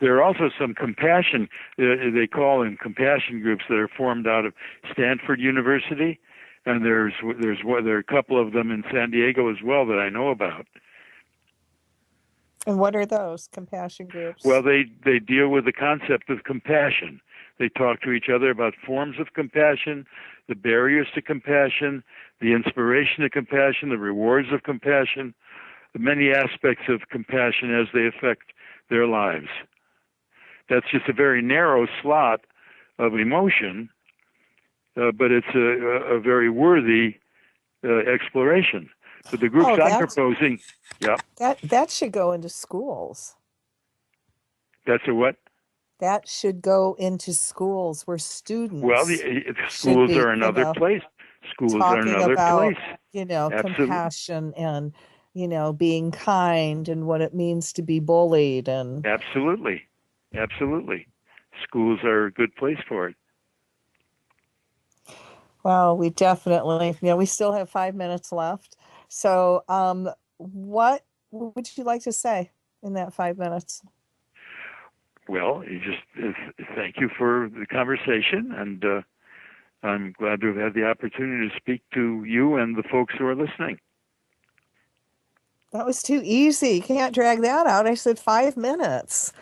There are also some compassion, they call them compassion groups that are formed out of Stanford University, and there are a couple of them in San Diego as well that I know about. And what are those compassion Well, groups? they deal with the concept of compassion. They talk to each other about forms of compassion, the barriers to compassion, the inspiration of compassion, the rewards of compassion, the many aspects of compassion as they affect their lives. That's just a very narrow slot of emotion, but it's a very worthy exploration. But the groups Oh, I'm proposing, yeah, that should go into schools. that's a what? That should go into schools where Well, students should schools be, are another place. Schools are talking another about, place. Absolutely, compassion and, being kind and what it means to be bullied. And absolutely, absolutely. Schools are a good place for it. well, we definitely, we still have 5 minutes left. So, what would you like to say in that 5 minutes? Well, you just thank you for the conversation, and I'm glad to have had the opportunity to speak to you and the folks who are listening. That was too easy. You can't drag that out. I said 5 minutes.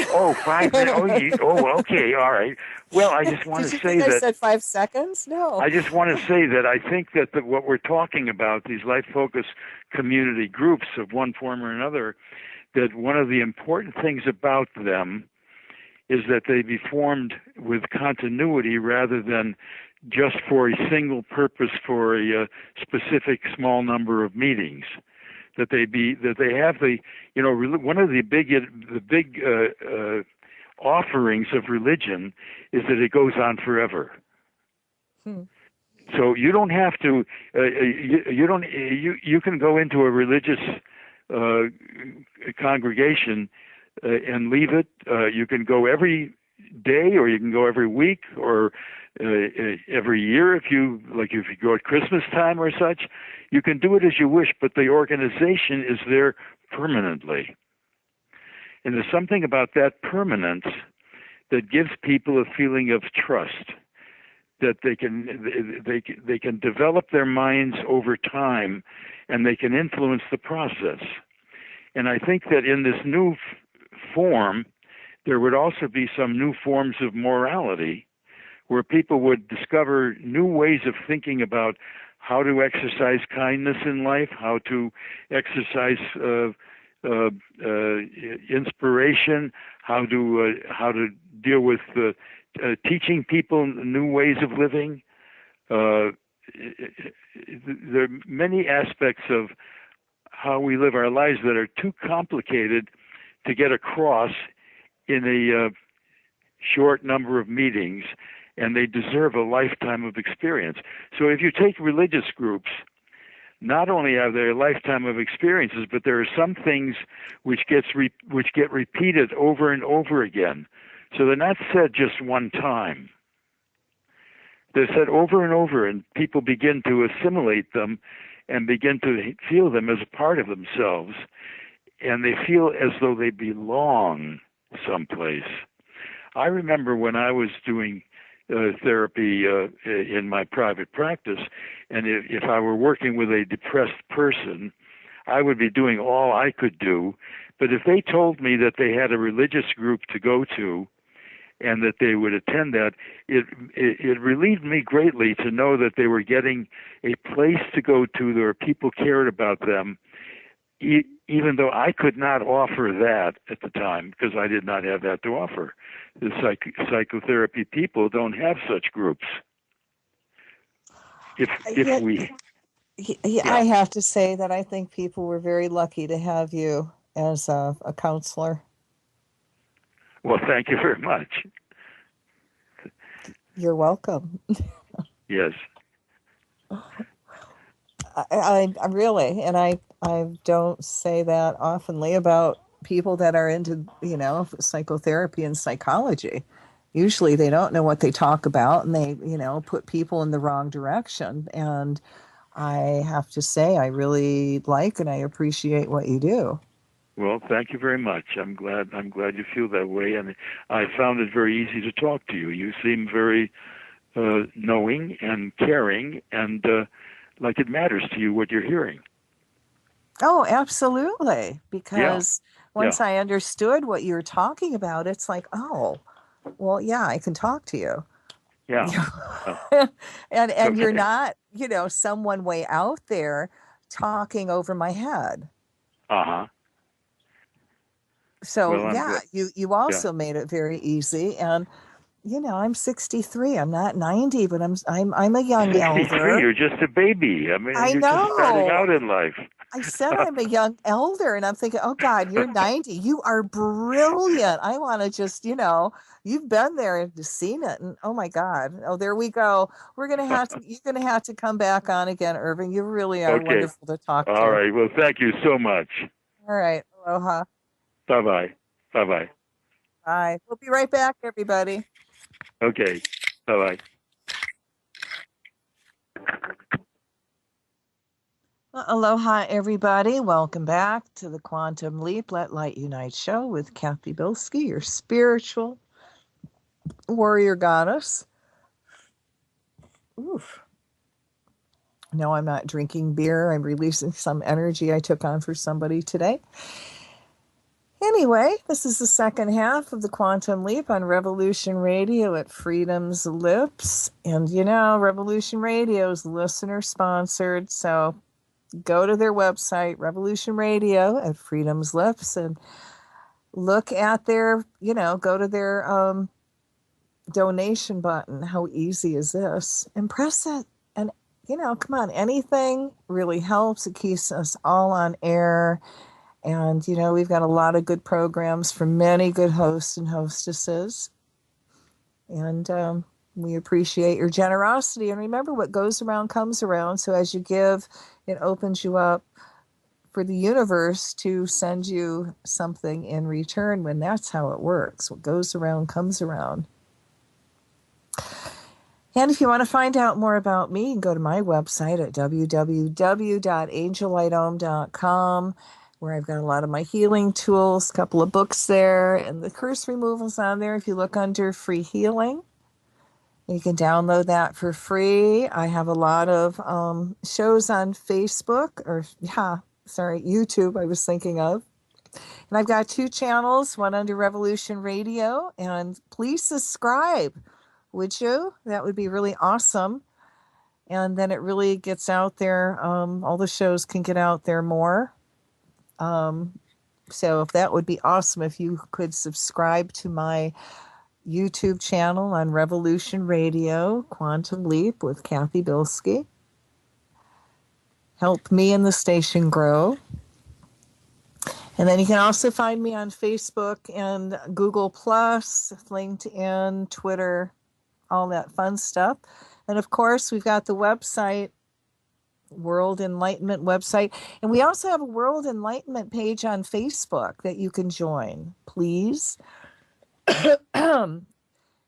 Oh, 5 minutes. Oh, okay, all right. Well, I just want Did to you say think I that said 5 seconds? No. I just want to say that I think that what we're talking about, these life-focused community groups of one form or another, that one of the important things about them is that they be formed with continuity rather than just for a single purpose for a specific small number of meetings. That they have one of the big offerings of religion is that it goes on forever. Hmm. So you don't have to you can go into a religious congregation and leave it. You can go every day, or you can go every week, or every year if you go at Christmas time or such. You can do it as you wish, but the organization is there permanently. And there's something about that permanence that gives people a feeling of trust, that they can develop their minds over time, and they can influence the process. And I think that in this new form, there would also be some new forms of morality, where people would discover new ways of thinking about how to exercise kindness in life, how to exercise inspiration, how to deal with teaching people new ways of living. There are many aspects of how we live our lives that are too complicated to get across in a short number of meetings, and they deserve a lifetime of experience. So if you take religious groups, not only are there a lifetime of experiences, but there are some things which get repeated over and over again. So they're not said just one time. They're said over and over, and people begin to assimilate them and begin to feel them as a part of themselves, and they feel as though they belong someplace. I remember when I was doing therapy in my private practice, and if I were working with a depressed person, I would be doing all I could do. But if they told me that they had a religious group to go to and that they would attend that, it relieved me greatly to know that they were getting a place to go to where people cared about them, even though I could not offer that at the time because I did not have that to offer. The psychotherapy people don't have such groups. I have to say that I think people were very lucky to have you as a counselor. Well, thank you very much. You're welcome. Yes. I really, and I don't say that oftenly about people that are into, psychotherapy and psychology. Usually they don't know what they talk about, and they, put people in the wrong direction. And I have to say, I really like and I appreciate what you do. Well, thank you very much. I'm glad you feel that way, and I found it very easy to talk to you. You seem very knowing and caring, and like it matters to you what you're hearing. Oh, absolutely. Because once I understood what you were talking about, it's like, oh, well, yeah, I can talk to you. Yeah. and okay. You're not, someone way out there talking over my head. Uh-huh. So, well, you also made it very easy. And, I'm 63. I'm not 90, but I'm a young 63, elder. You're just a baby. I mean, you're know. just starting out in life. I said I'm a young elder, and I'm thinking, oh, God, you're 90. You are brilliant. I want to just, you've been there and seen it. And, oh, my God. Oh, there we go. You're going to have to come back on again, Erving. You really are wonderful to talk to. All right. Well, thank you so much. All right. Aloha. Bye-bye. Bye-bye. Bye. We'll be right back, everybody. Okay. Bye-bye. Well, aloha, everybody. Welcome back to the Quantum Leap Let Light Unite show with Cathy Bilsky, your spiritual warrior goddess. Oof. No, I'm not drinking beer. I'm releasing some energy I took on for somebody today. Anyway, this is the second half of the Quantum Leap on Revolution Radio at Freedom's Lips. And, Revolution Radio is listener-sponsored, so go to their website, Revolution Radio at Freedom's Lips, and look at their, go to their donation button. How easy is this? And press it. And, come on, anything really helps. It keeps us all on air. And, we've got a lot of good programs from many good hosts and hostesses. And we appreciate your generosity. And remember, what goes around comes around. So as you give, it opens you up for the universe to send you something in return, when that's how it works. What goes around comes around. And if you want to find out more about me, you can go to my website at www.angellightome.com, where I've got a lot of my healing tools, a couple of books there, and the curse removal's on there. If you look under free healing, you can download that for free. I have a lot of shows on YouTube, I was thinking of. And I've got 2 channels, one under Revolution Radio, and please subscribe, would you? That would be really awesome. And then it really gets out there. All the shows can get out there more. So if that would be awesome if you could subscribe to my YouTube channel on Revolution Radio, Quantum Leap with Cathy Bilsky. Help me and the station grow. And then you can also find me on Facebook and Google+, LinkedIn, Twitter, all that fun stuff. And of course, we've got the website, World Enlightenment website. And we also have a World Enlightenment page on Facebook that you can join, please.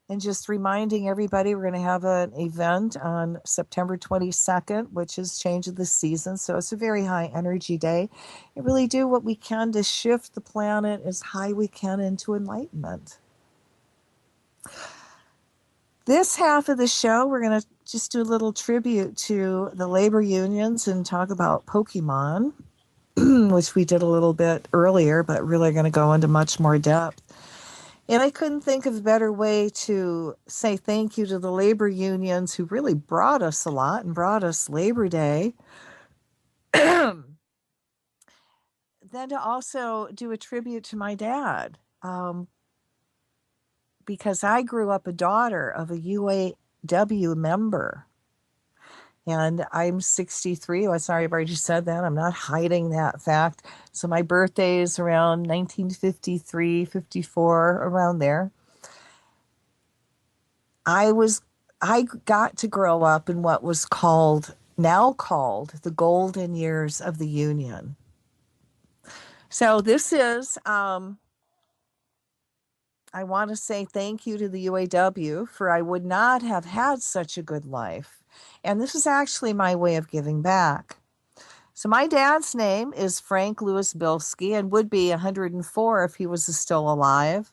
And just reminding everybody, we're going to have an event on September 22nd, which is change of the season. So it's a very high energy day. And really do what we can to shift the planet as high we can into enlightenment. This half of the show, we're going to just do a little tribute to the labor unions and talk about Pokemon, which we did a little bit earlier, but really going to go into much more depth. And I couldn't think of a better way to say thank you to the labor unions who really brought us a lot and brought us Labor Day. Then to also do a tribute to my dad, because I grew up a daughter of a UAW member. And I'm 63. Oh, sorry, I've already said that. I'm not hiding that fact. So my birthday is around 1953, 54, around there. I got to grow up in what was now called the golden years of the Union. So this is, I want to say thank you to the UAW, for I would not have had such a good life. And this is actually my way of giving back. So my dad's name is Frank Louis Bilsky and would be 104 if he was still alive.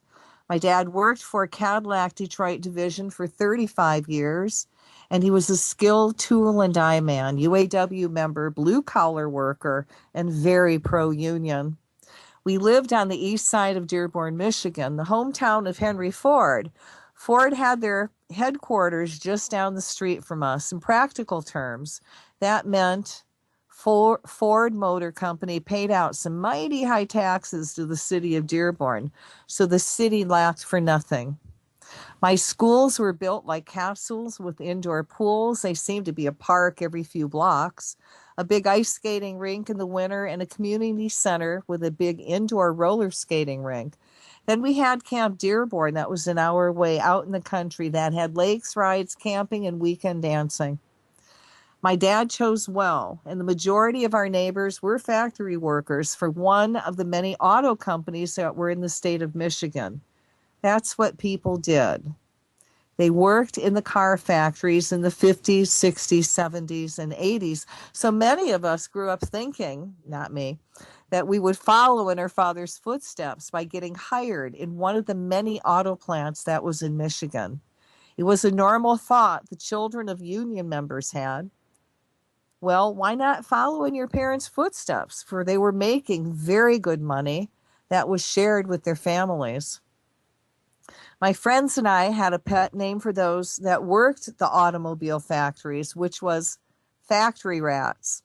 My dad worked for Cadillac Detroit Division for 35 years, and he was a skilled tool and die man, UAW member, blue-collar worker, and very pro-union. We lived on the east side of Dearborn, Michigan, the hometown of Henry Ford. Ford had their headquarters just down the street from us. In practical terms, that meant Ford Motor Company paid out some mighty high taxes to the city of Dearborn, so the city lacked for nothing. My schools were built like capsules with indoor pools. They seemed to be a park every few blocks, a big ice skating rink in the winter, and a community center with a big indoor roller skating rink. Then we had Camp Dearborn, that was an hour away out in the country, that had lakes, rides, camping, and weekend dancing. My dad chose well, and the majority of our neighbors were factory workers for one of the many auto companies that were in the state of Michigan. That's what people did. They worked in the car factories in the 50s, 60s, 70s, and 80s. So many of us grew up thinking, not me, that we would follow in our father's footsteps by getting hired in one of the many auto plants that was in Michigan. It was a normal thought the children of union members had. Well, why not follow in your parents' footsteps? For they were making very good money that was shared with their families. My friends and I had a pet name for those that worked at the automobile factories, which was factory rats.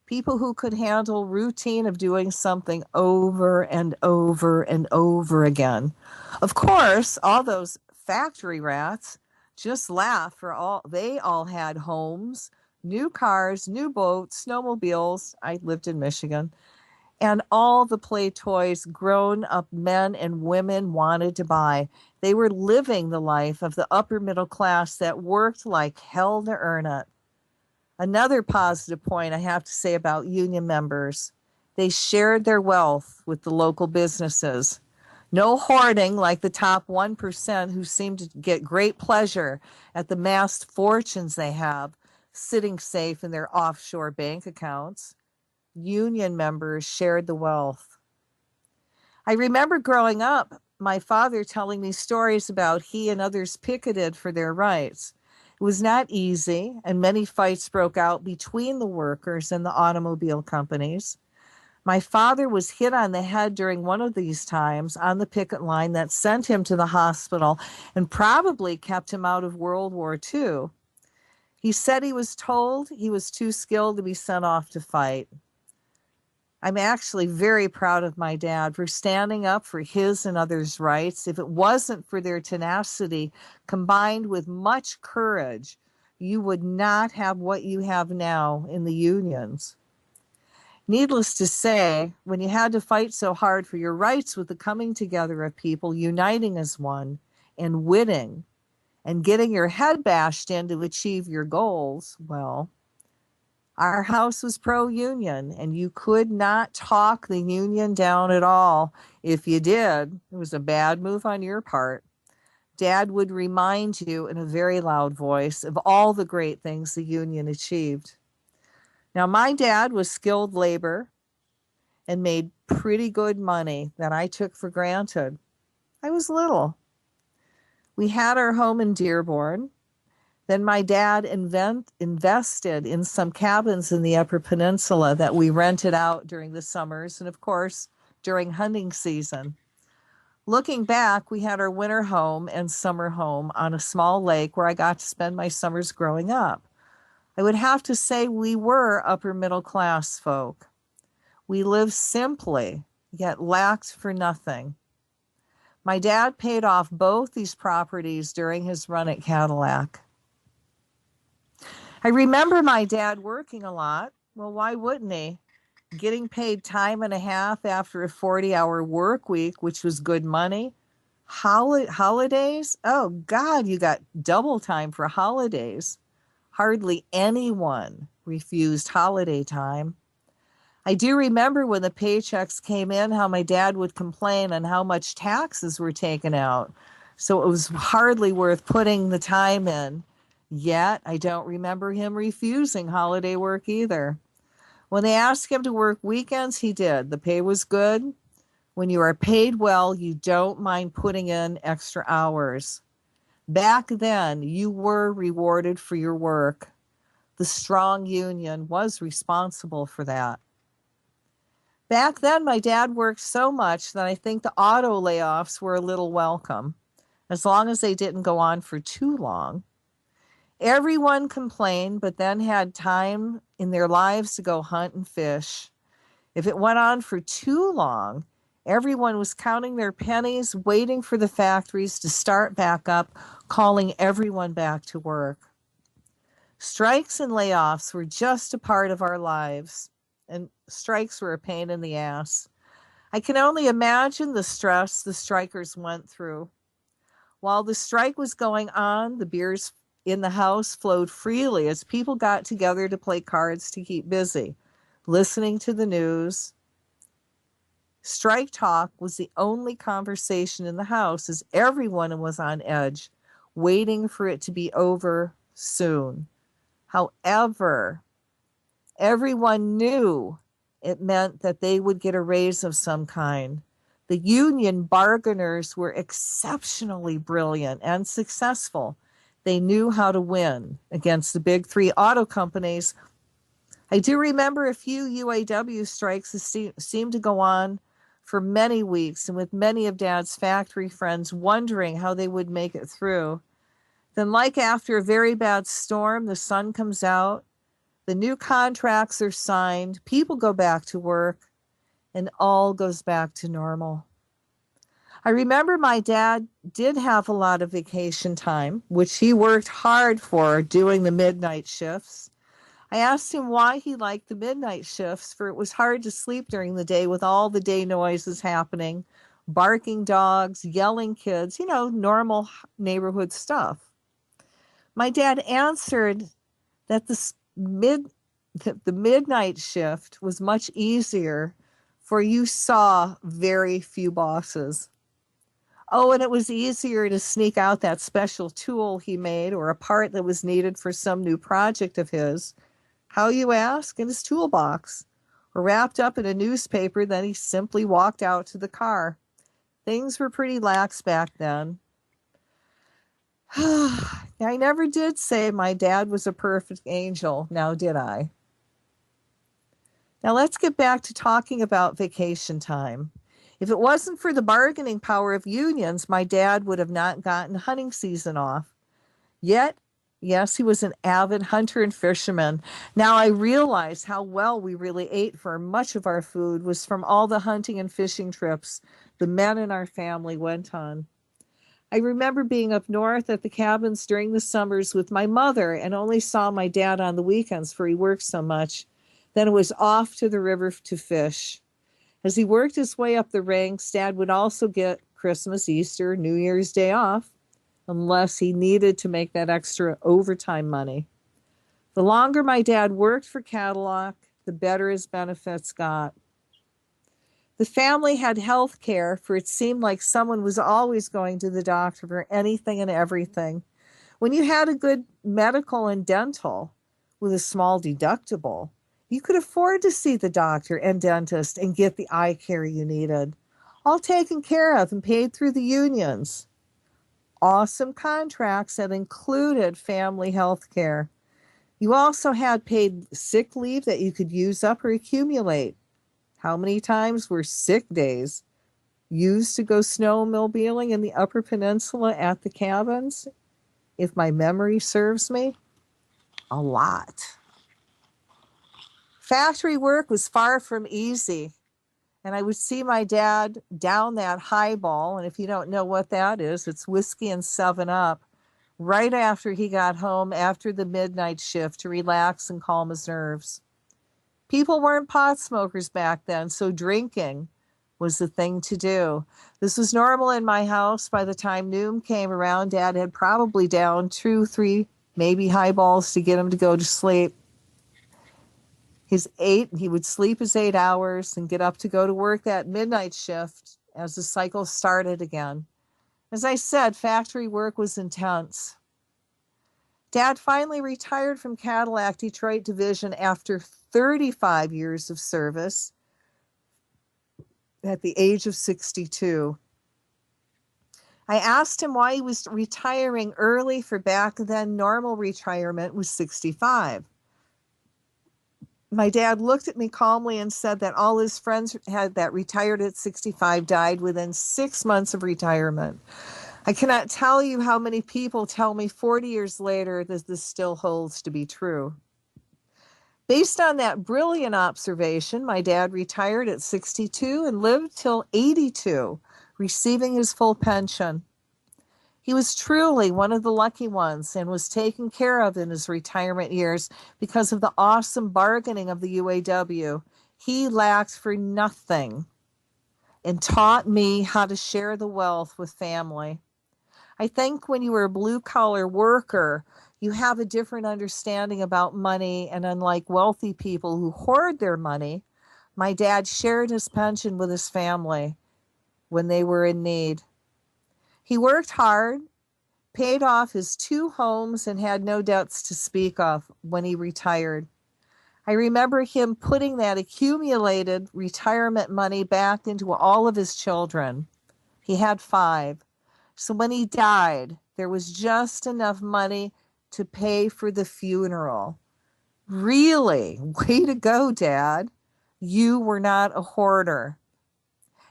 People who could handle routine of doing something over and over and over again. Of course, all those factory rats just laugh, for they all had homes, new cars, new boats, snowmobiles. I lived in Michigan. And all the play toys grown up men and women wanted to buy. They were living the life of the upper middle class that worked like hell to earn it. Another positive point I have to say about union members: they shared their wealth with the local businesses. No hoarding like the top 1% who seem to get great pleasure at the massed fortunes they have sitting safe in their offshore bank accounts. Union members shared the wealth. I remember growing up, my father telling me stories about he and others picketed for their rights. It was not easy, and many fights broke out between the workers and the automobile companies. My father was hit on the head during one of these times on the picket line that sent him to the hospital and probably kept him out of World War II. He said he was told he was too skilled to be sent off to fight. I'm actually very proud of my dad for standing up for his and others' rights. If it wasn't for their tenacity combined with much courage, you would not have what you have now in the unions. Needless to say, when you had to fight so hard for your rights with the coming together of people uniting as one and winning and getting your head bashed in to achieve your goals, well, Our house was pro-union, and you could not talk the union down at all. If you did, it was a bad move on your part. Dad would remind you in a very loud voice of all the great things the union achieved. Now, my dad was skilled labor and made pretty good money that I took for granted. I was little. We had our home in Dearborn. Then my dad invested in some cabins in the Upper Peninsula that we rented out during the summers and, of course, during hunting season. Looking back, we had our winter home and summer home on a small lake where I got to spend my summers growing up. I would have to say we were upper middle class folk. We lived simply, yet lacked for nothing. My dad paid off both these properties during his run at Cadillac. I remember my dad working a lot. Well, why wouldn't he? Getting paid time and a half after a 40-hour work week, which was good money. Holidays? Oh, God, you got double time for holidays. Hardly anyone refused holiday time. I do remember when the paychecks came in, how my dad would complain on how much taxes were taken out. So it was hardly worth putting the time in. Yet, I don't remember him refusing holiday work either. When they asked him to work weekends, he did. The pay was good. When you are paid well, you don't mind putting in extra hours. Back then, you were rewarded for your work. The strong union was responsible for that. Back then, my dad worked so much that I think the auto layoffs were a little welcome, as long as they didn't go on for too long. Everyone complained, but then had time in their lives to go hunt and fish. If it went on for too long, everyone was counting their pennies, waiting for the factories to start back up, calling everyone back to work. Strikes and layoffs were just a part of our lives, and strikes were a pain in the ass. I can only imagine the stress the strikers went through. While the strike was going on, the beers in the house flowed freely as people got together to play cards to keep busy, listening to the news. Strike talk was the only conversation in the house as everyone was on edge, waiting for it to be over soon. However, everyone knew it meant that they would get a raise of some kind. The union bargainers were exceptionally brilliant and successful. They knew how to win against the big three auto companies. I do remember a few UAW strikes that seemed to go on for many weeks, and with many of Dad's factory friends wondering how they would make it through. Then, like after a very bad storm, the sun comes out, the new contracts are signed, people go back to work, and all goes back to normal. I remember my dad did have a lot of vacation time, which he worked hard for doing the midnight shifts. I asked him why he liked the midnight shifts, for it was hard to sleep during the day with all the day noises happening, barking dogs, yelling kids, normal neighborhood stuff. My dad answered that the midnight shift was much easier, for you saw very few bosses. Oh, and it was easier to sneak out that special tool he made or a part that was needed for some new project of his. How, you ask? In his toolbox, or wrapped up in a newspaper. Then he simply walked out to the car. Things were pretty lax back then. I never did say my dad was a perfect angel, now did I? Now let's get back to talking about vacation time. If it wasn't for the bargaining power of unions, my dad would have not gotten hunting season off. Yet, yes, he was an avid hunter and fisherman. Now I realize how well we really ate, for much of our food was from all the hunting and fishing trips the men in our family went on. I remember being up north at the cabins during the summers with my mother and only saw my dad on the weekends, for he worked so much. Then it was off to the river to fish. As he worked his way up the ranks, Dad would also get Christmas, Easter, New Year's Day off, unless he needed to make that extra overtime money. The longer my dad worked for Cadillac, the better his benefits got. The family had health care, for it seemed like someone was always going to the doctor for anything and everything. When you had a good medical and dental with a small deductible, you could afford to see the doctor and dentist and get the eye care you needed, all taken care of and paid through the unions. Awesome contracts that included family health care. You also had paid sick leave that you could use up or accumulate. How many times were sick days used to go snowmobiling in the Upper Peninsula at the cabins? If my memory serves me, a lot. Factory work was far from easy, and I would see my dad down that highball, and if you don't know what that is, it's whiskey and 7-Up, right after he got home after the midnight shift to relax and calm his nerves. People weren't pot smokers back then, so drinking was the thing to do. This was normal in my house. By the time noon came around, Dad had probably downed 2, 3, maybe highballs to get him to go to sleep. He would sleep his 8 hours and get up to go to work that midnight shift as the cycle started again. As I said, factory work was intense. Dad finally retired from Cadillac Detroit Division after 35 years of service at the age of 62. I asked him why he was retiring early, for back then normal retirement was 65. My dad looked at me calmly and said that all his friends that retired at 65 died within 6 months of retirement. I cannot tell you how many people tell me 40 years later that this still holds to be true. Based on that brilliant observation, my dad retired at 62 and lived till 82, receiving his full pension. He was truly one of the lucky ones and was taken care of in his retirement years because of the awesome bargaining of the UAW. He lacked for nothing and taught me how to share the wealth with family. I think when you were a blue-collar worker, you have a different understanding about money, and unlike wealthy people who hoard their money, my dad shared his pension with his family when they were in need. He worked hard, paid off his 2 homes, and had no debts to speak of when he retired. I remember him putting that accumulated retirement money back into all of his children. He had 5. So when he died, there was just enough money to pay for the funeral. Really? Way to go, Dad. You were not a hoarder.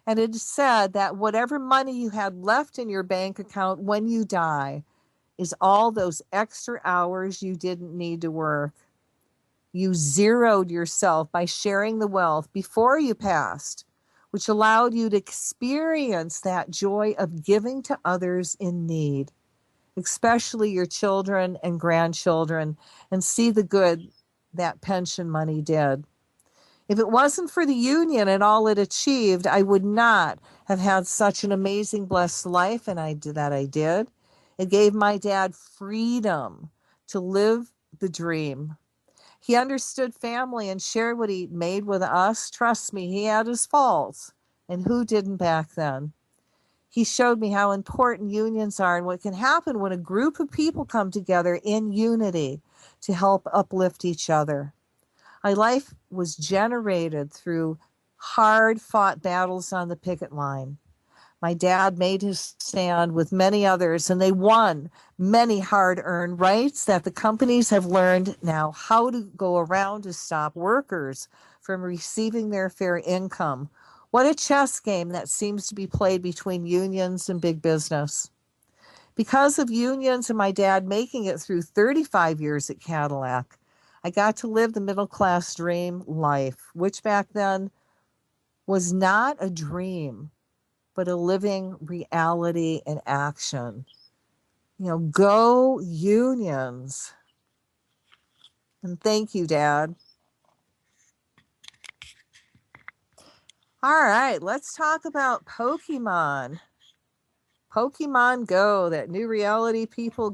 And it is said that whatever money you had left in your bank account when you die is all those extra hours you didn't need to work. You zeroed yourself by sharing the wealth before you passed, which allowed you to experience that joy of giving to others in need, especially your children and grandchildren, and see the good that pension money did. If it wasn't for the union and all it achieved, I would not have had such an amazing, blessed life, and I did. It gave my dad freedom to live the dream. He understood family and shared what he made with us. Trust me, he had his faults, and who didn't back then? He showed me how important unions are and what can happen when a group of people come together in unity to help uplift each other. My life was generated through hard-fought battles on the picket line. My dad made his stand with many others, and they won many hard-earned rights that the companies have learned now how to go around to stop workers from receiving their fair income. What a chess game that seems to be played between unions and big business. Because of unions and my dad making it through 35 years at Cadillac, I got to live the middle-class dream life, which back then was not a dream, but a living reality in action. Go unions. And thank you, Dad. All right, let's talk about Pokemon. Pokemon Go, that new reality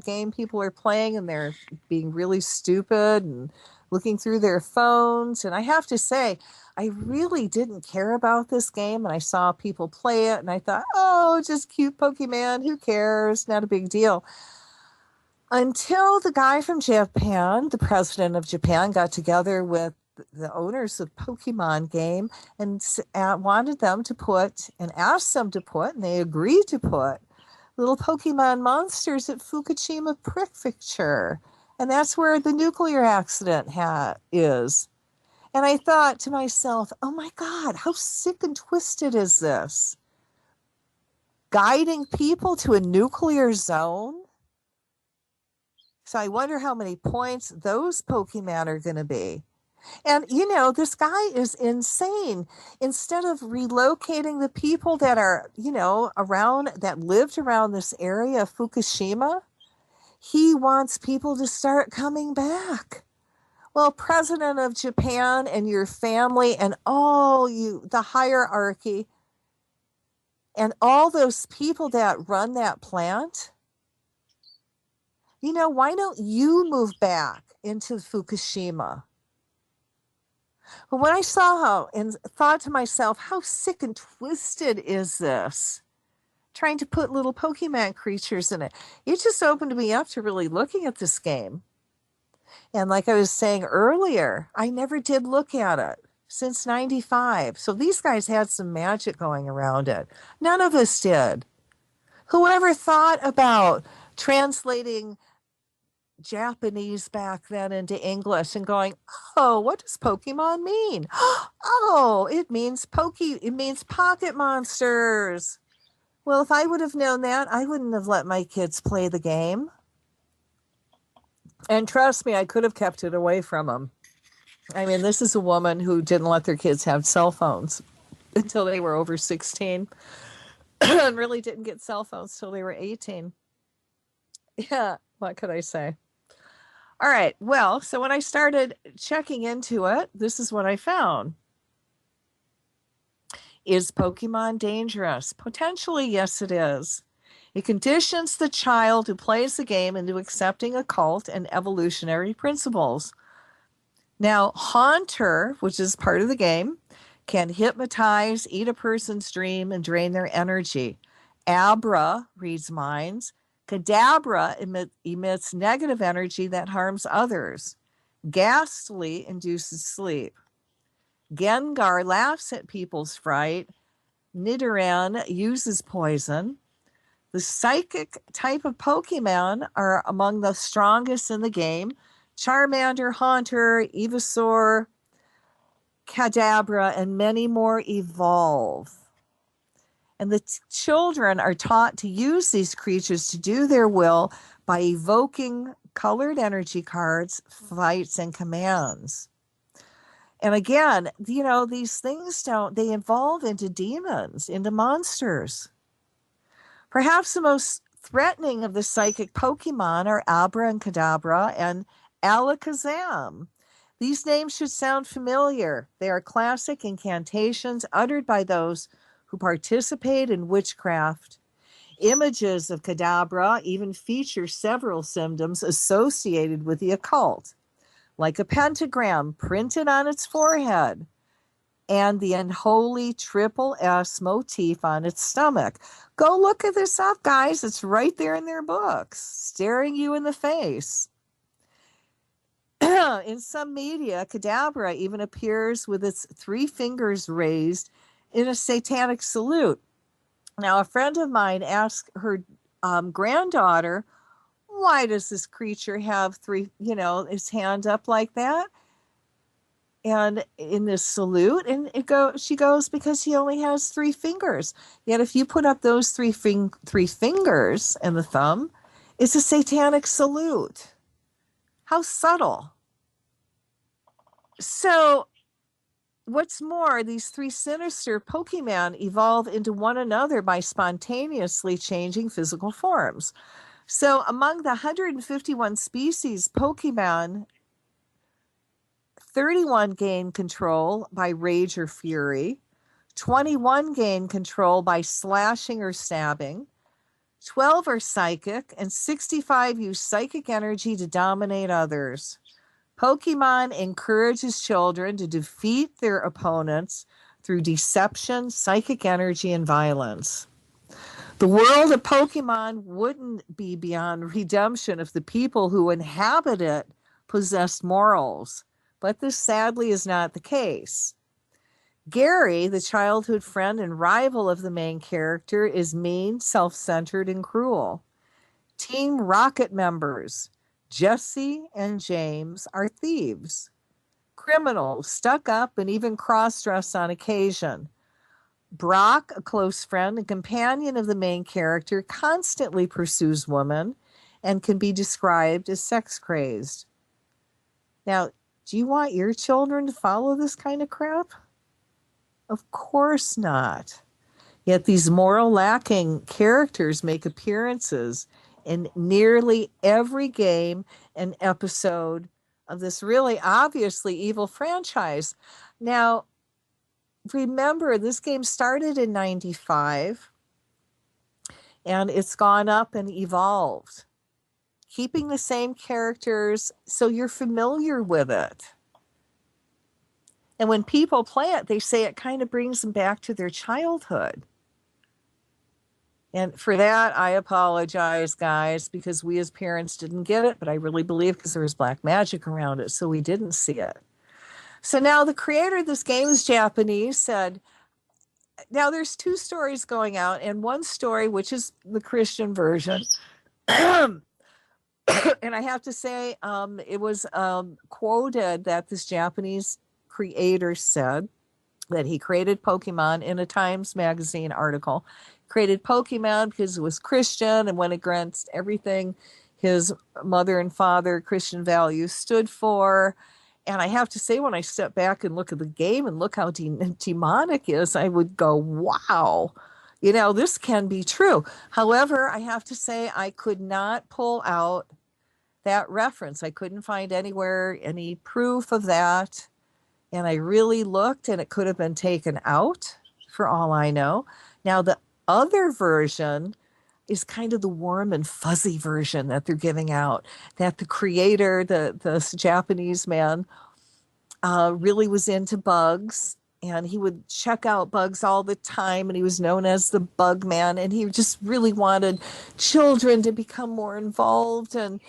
game people are playing, and they're being really stupid and looking through their phones. And I have to say, I really didn't care about this game, and I saw people play it, and I thought, oh, just cute Pokemon, who cares? Not a big deal. Until the guy from Japan, the president of Japan, got together with the owners of Pokemon game and wanted them to put and asked them to put, and they agreed to put little Pokemon monsters at Fukushima Prefecture. And that's where the nuclear accident is. And I thought to myself, oh my God, how sick and twisted is this? Guiding people to a nuclear zone? So I wonder how many points those Pokemon are going to be. And, this guy is insane. Instead of relocating the people that are, that lived around this area of Fukushima, he wants people to start coming back. Well, President of Japan and your family and the hierarchy and all those people that run that plant, why don't you move back into Fukushima? But when I saw and thought to myself, how sick and twisted is this? Trying to put little Pokemon creatures in it. It just opened me up to really looking at this game. And like I was saying earlier, I never did look at it since 95. So these guys had some magic going around it. None of us did. Whoever thought about translating Japanese back then into English and going, oh, what does Pokemon mean? Oh, it means pocket monsters. Well, if I would have known that, I wouldn't have let my kids play the game. And trust me, I could have kept it away from them. I mean, this is a woman who didn't let their kids have cell phones until they were over 16 and really didn't get cell phones till they were 18. Yeah, what could I say? All right, well, so when I started checking into it, this is what I found. Is Pokemon dangerous? Potentially, yes, it is. It conditions the child who plays the game into accepting occult and evolutionary principles. Now, Haunter, which is part of the game, can hypnotize, eat a person's dream, and drain their energy. Abra reads minds. Kadabra emits negative energy that harms others. Ghastly induces sleep. Gengar laughs at people's fright. Nidoran uses poison. The psychic type of Pokemon are among the strongest in the game. Charmander, Haunter, Ivysaur, Kadabra, and many more evolve. And the children are taught to use these creatures to do their will by evoking colored energy cards, fights, and commands. And again, these things they evolve into demons, into monsters. Perhaps the most threatening of the psychic Pokemon are Abra and Kadabra and Alakazam. These names should sound familiar. They are classic incantations uttered by those who participate in witchcraft. Images of Kadabra even feature several symptoms associated with the occult, like a pentagram printed on its forehead and the unholy triple S motif on its stomach. Go look at this up, guys. It's right there in their books, staring you in the face. In some media, Kadabra even appears with its 3 fingers raised in a satanic salute. Now, a friend of mine asked her granddaughter, why does this creature have 3, his hand up like that? And in this salute, and she goes, because he only has 3 fingers. Yet if you put up those 3 fingers and the thumb, it's a satanic salute. How subtle. So what's more, these 3 sinister Pokemon evolve into one another by spontaneously changing physical forms. So among the 151 species Pokemon, 31 gain control by rage or fury, 21 gain control by slashing or stabbing, 12 are psychic, and 65 use psychic energy to dominate others. Pokemon encourages children to defeat their opponents through deception, psychic energy, and violence. The world of Pokemon wouldn't be beyond redemption if the people who inhabit it possessed morals, but this sadly is not the case. Gary, the childhood friend and rival of the main character, is mean, self-centered, and cruel. Team Rocket members, Jesse and James, are thieves, criminals, stuck up, and even cross-dress on occasion. Brock, a close friend and companion of the main character, constantly pursues women and can be described as sex-crazed. Now, do you want your children to follow this kind of crap? Of course not. Yet these moral lacking characters make appearances in nearly every game and episode of this really obviously evil franchise. Now, remember, this game started in 95 and it's gone up and evolved, keeping the same characters so you're familiar with it. And when people play it, they say it kind of brings them back to their childhood. And for that, I apologize, guys, because we as parents didn't get it, but I really believe because there was black magic around it, so we didn't see it. So now the creator of this game is Japanese, said, now there's two stories going out, and one story, which is the Christian version, and I have to say, it was quoted that this Japanese creator said that he created Pokemon in a Times Magazine article. Created Pokemon because it was Christian and went against everything his mother and father Christian values stood for. And I have to say, when I step back and look at the game and look how demonic is, I would go, wow, this can be true. However, I have to say, I could not pull out that reference. I couldn't find anywhere any proof of that. And I really looked, and it could have been taken out for all I know. Now, the other version is kind of the warm and fuzzy version that they're giving out, that the creator, the Japanese man, really was into bugs, and he would check out bugs all the time, and he was known as the Bug Man, and he just really wanted children to become more involved and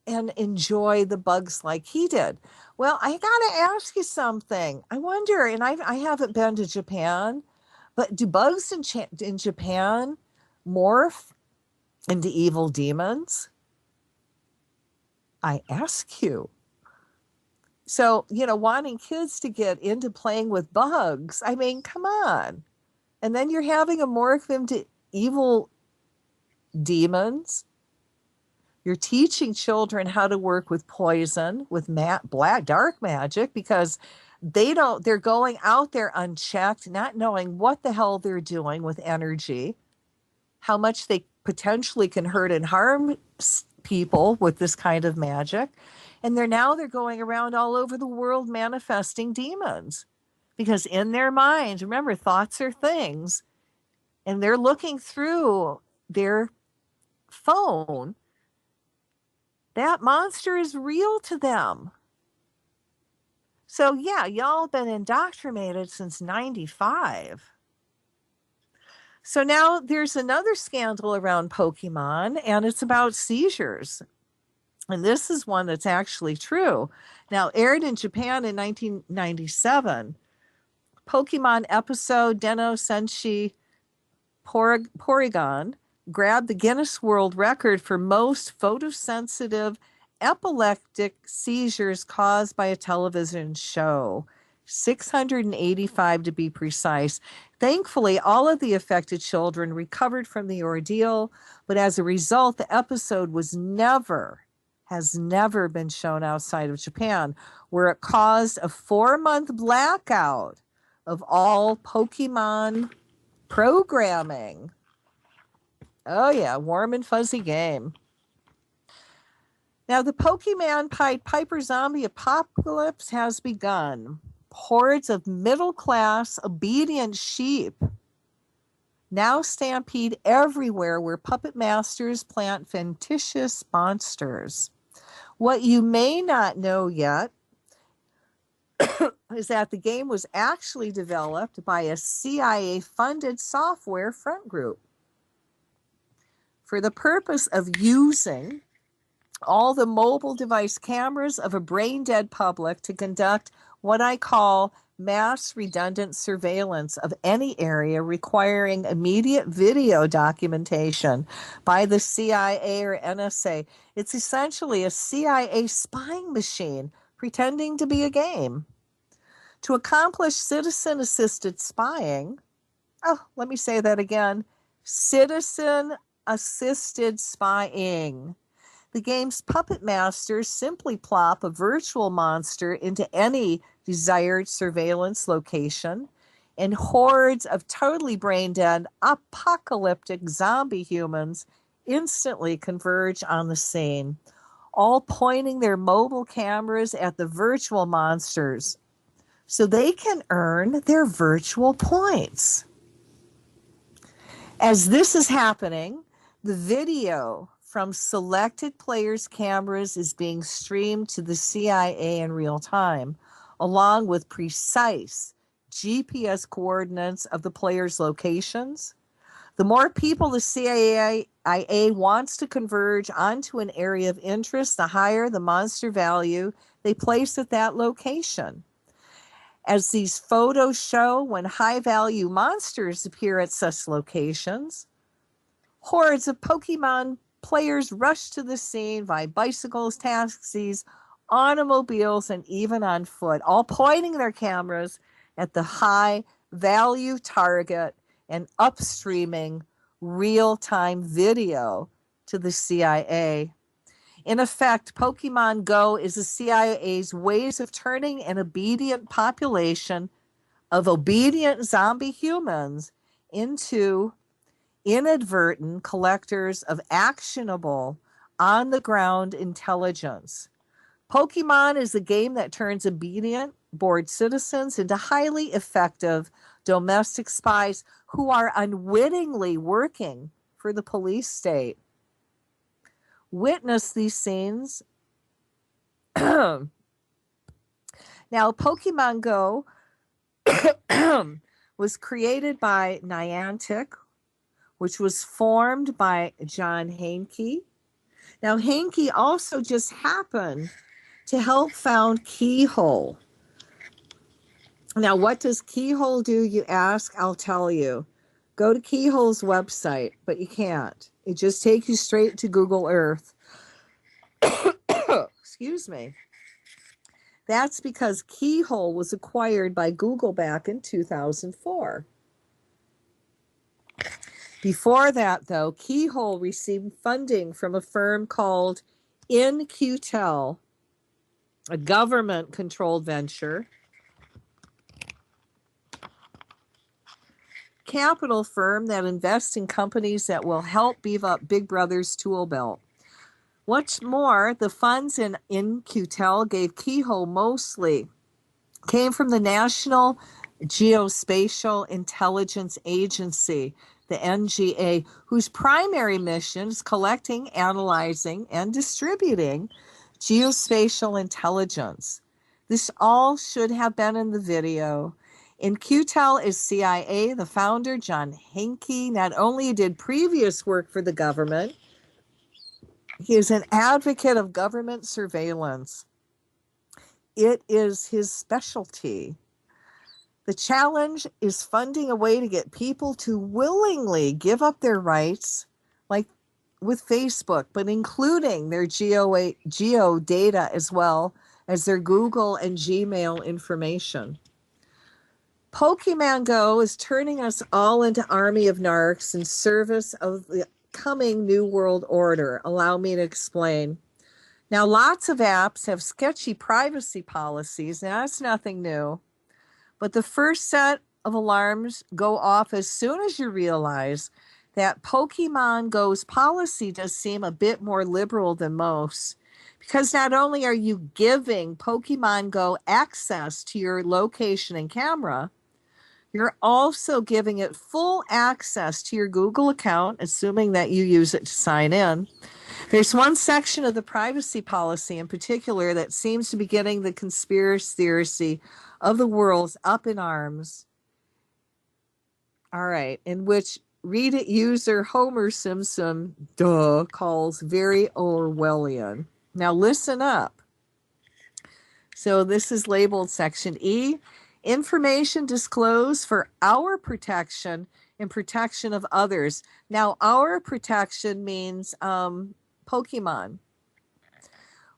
enjoy the bugs like he did. Well, I got to ask you something. I wonder, and I haven't been to Japan, but do bugs in Japan morph into evil demons? I ask you. So, wanting kids to get into playing with bugs, I mean, come on. And then you're having them morph into evil demons. You're teaching children how to work with poison, with dark magic, because they're going out there unchecked, not knowing what the hell they're doing with energy, how much they potentially can hurt and harm people with this kind of magic. And they're going around all over the world manifesting demons, because in their minds, remember, thoughts are things, and they're looking through their phone. That monster is real to them. So yeah, y'all been indoctrinated since 95. So now there's another scandal around Pokemon, and it's about seizures. And this is one that's actually true. Now, aired in Japan in 1997, Pokemon episode Deno Senshi Porygon grabbed the Guinness World Record for most photosensitive epileptic seizures caused by a television show. 685 to be precise. Thankfully, all of the affected children recovered from the ordeal, but as a result, the episode has never been shown outside of Japan, where it caused a 4-month blackout of all Pokemon programming. Oh yeah, warm and fuzzy game. Now the Pokemon Pied Piper zombie apocalypse has begun. Hordes of middle-class, obedient sheep now stampede everywhere where puppet masters plant fictitious monsters. What you may not know yet is that the game was actually developed by a CIA-funded software front group for the purpose of using all the mobile device cameras of a brain-dead public to conduct what I call mass redundant surveillance of any area requiring immediate video documentation by the CIA or NSA. It's essentially a CIA spying machine pretending to be a game. To accomplish citizen-assisted spying, let me say that again, citizen-assisted spying. The game's puppet masters simply plop a virtual monster into any desired surveillance location, and hordes of totally brain-dead, apocalyptic zombie humans instantly converge on the scene, all pointing their mobile cameras at the virtual monsters so they can earn their virtual points. As this is happening, the video from selected players' cameras is being streamed to the CIA in real time, along with precise GPS coordinates of the players' locations. The more people the CIA wants to converge onto an area of interest, the higher the monster value they place at that location. As these photos show, when high-value monsters appear at such locations, hordes of Pokemon players rush to the scene via bicycles, taxis, automobiles, and even on foot, all pointing their cameras at the high-value target and upstreaming real-time video to the CIA. In effect, Pokemon Go is the CIA's ways of turning an obedient population of obedient zombie humans into inadvertent collectors of actionable, on-the-ground intelligence. Pokemon is a game that turns obedient, bored citizens into highly effective domestic spies who are unwittingly working for the police state. Witness these scenes. Now, Pokemon Go was created by Niantic, which was formed by John Hanke. Now, Hanke also just happened to help found Keyhole. Now, what does Keyhole do, you ask? I'll tell you. Go to Keyhole's website, but you can't. It just takes you straight to Google Earth. Excuse me. That's because Keyhole was acquired by Google back in 2004. Before that, though, Keyhole received funding from a firm called In-Q-Tel, a government-controlled venture capital firm that invests in companies that will help beef up Big Brother's tool belt. What's more, the funds in In-Q-Tel gave Keyhole mostly came from the National Geospatial Intelligence Agency, the NGA, whose primary mission is collecting, analyzing, and distributing geospatial intelligence. This all should have been in the video. In-Q-Tel is CIA. The founder, John Hanke, not only did previous work for the government, he is an advocate of government surveillance. It is his specialty. The challenge is finding a way to get people to willingly give up their rights, like with Facebook, but including their geo data as well as their Google and Gmail information. Pokemon Go is turning us all into army of narcs in service of the coming New World Order. Allow me to explain. Now, lots of apps have sketchy privacy policies. Now, that's nothing new. But the first set of alarms go off as soon as you realize that Pokemon Go's policy does seem a bit more liberal than most. Because not only are you giving Pokemon Go access to your location and camera, You're also giving it full access to your Google account, assuming that you use it to sign in. There's one section of the privacy policy in particular that seems to be getting the conspiracy theory of the world up in arms. All right, in which Reddit user Homer Simpson, calls very Orwellian. Now listen up. So this is labeled Section E, information disclosed for our protection and protection of others. Now, our protection means Pokemon.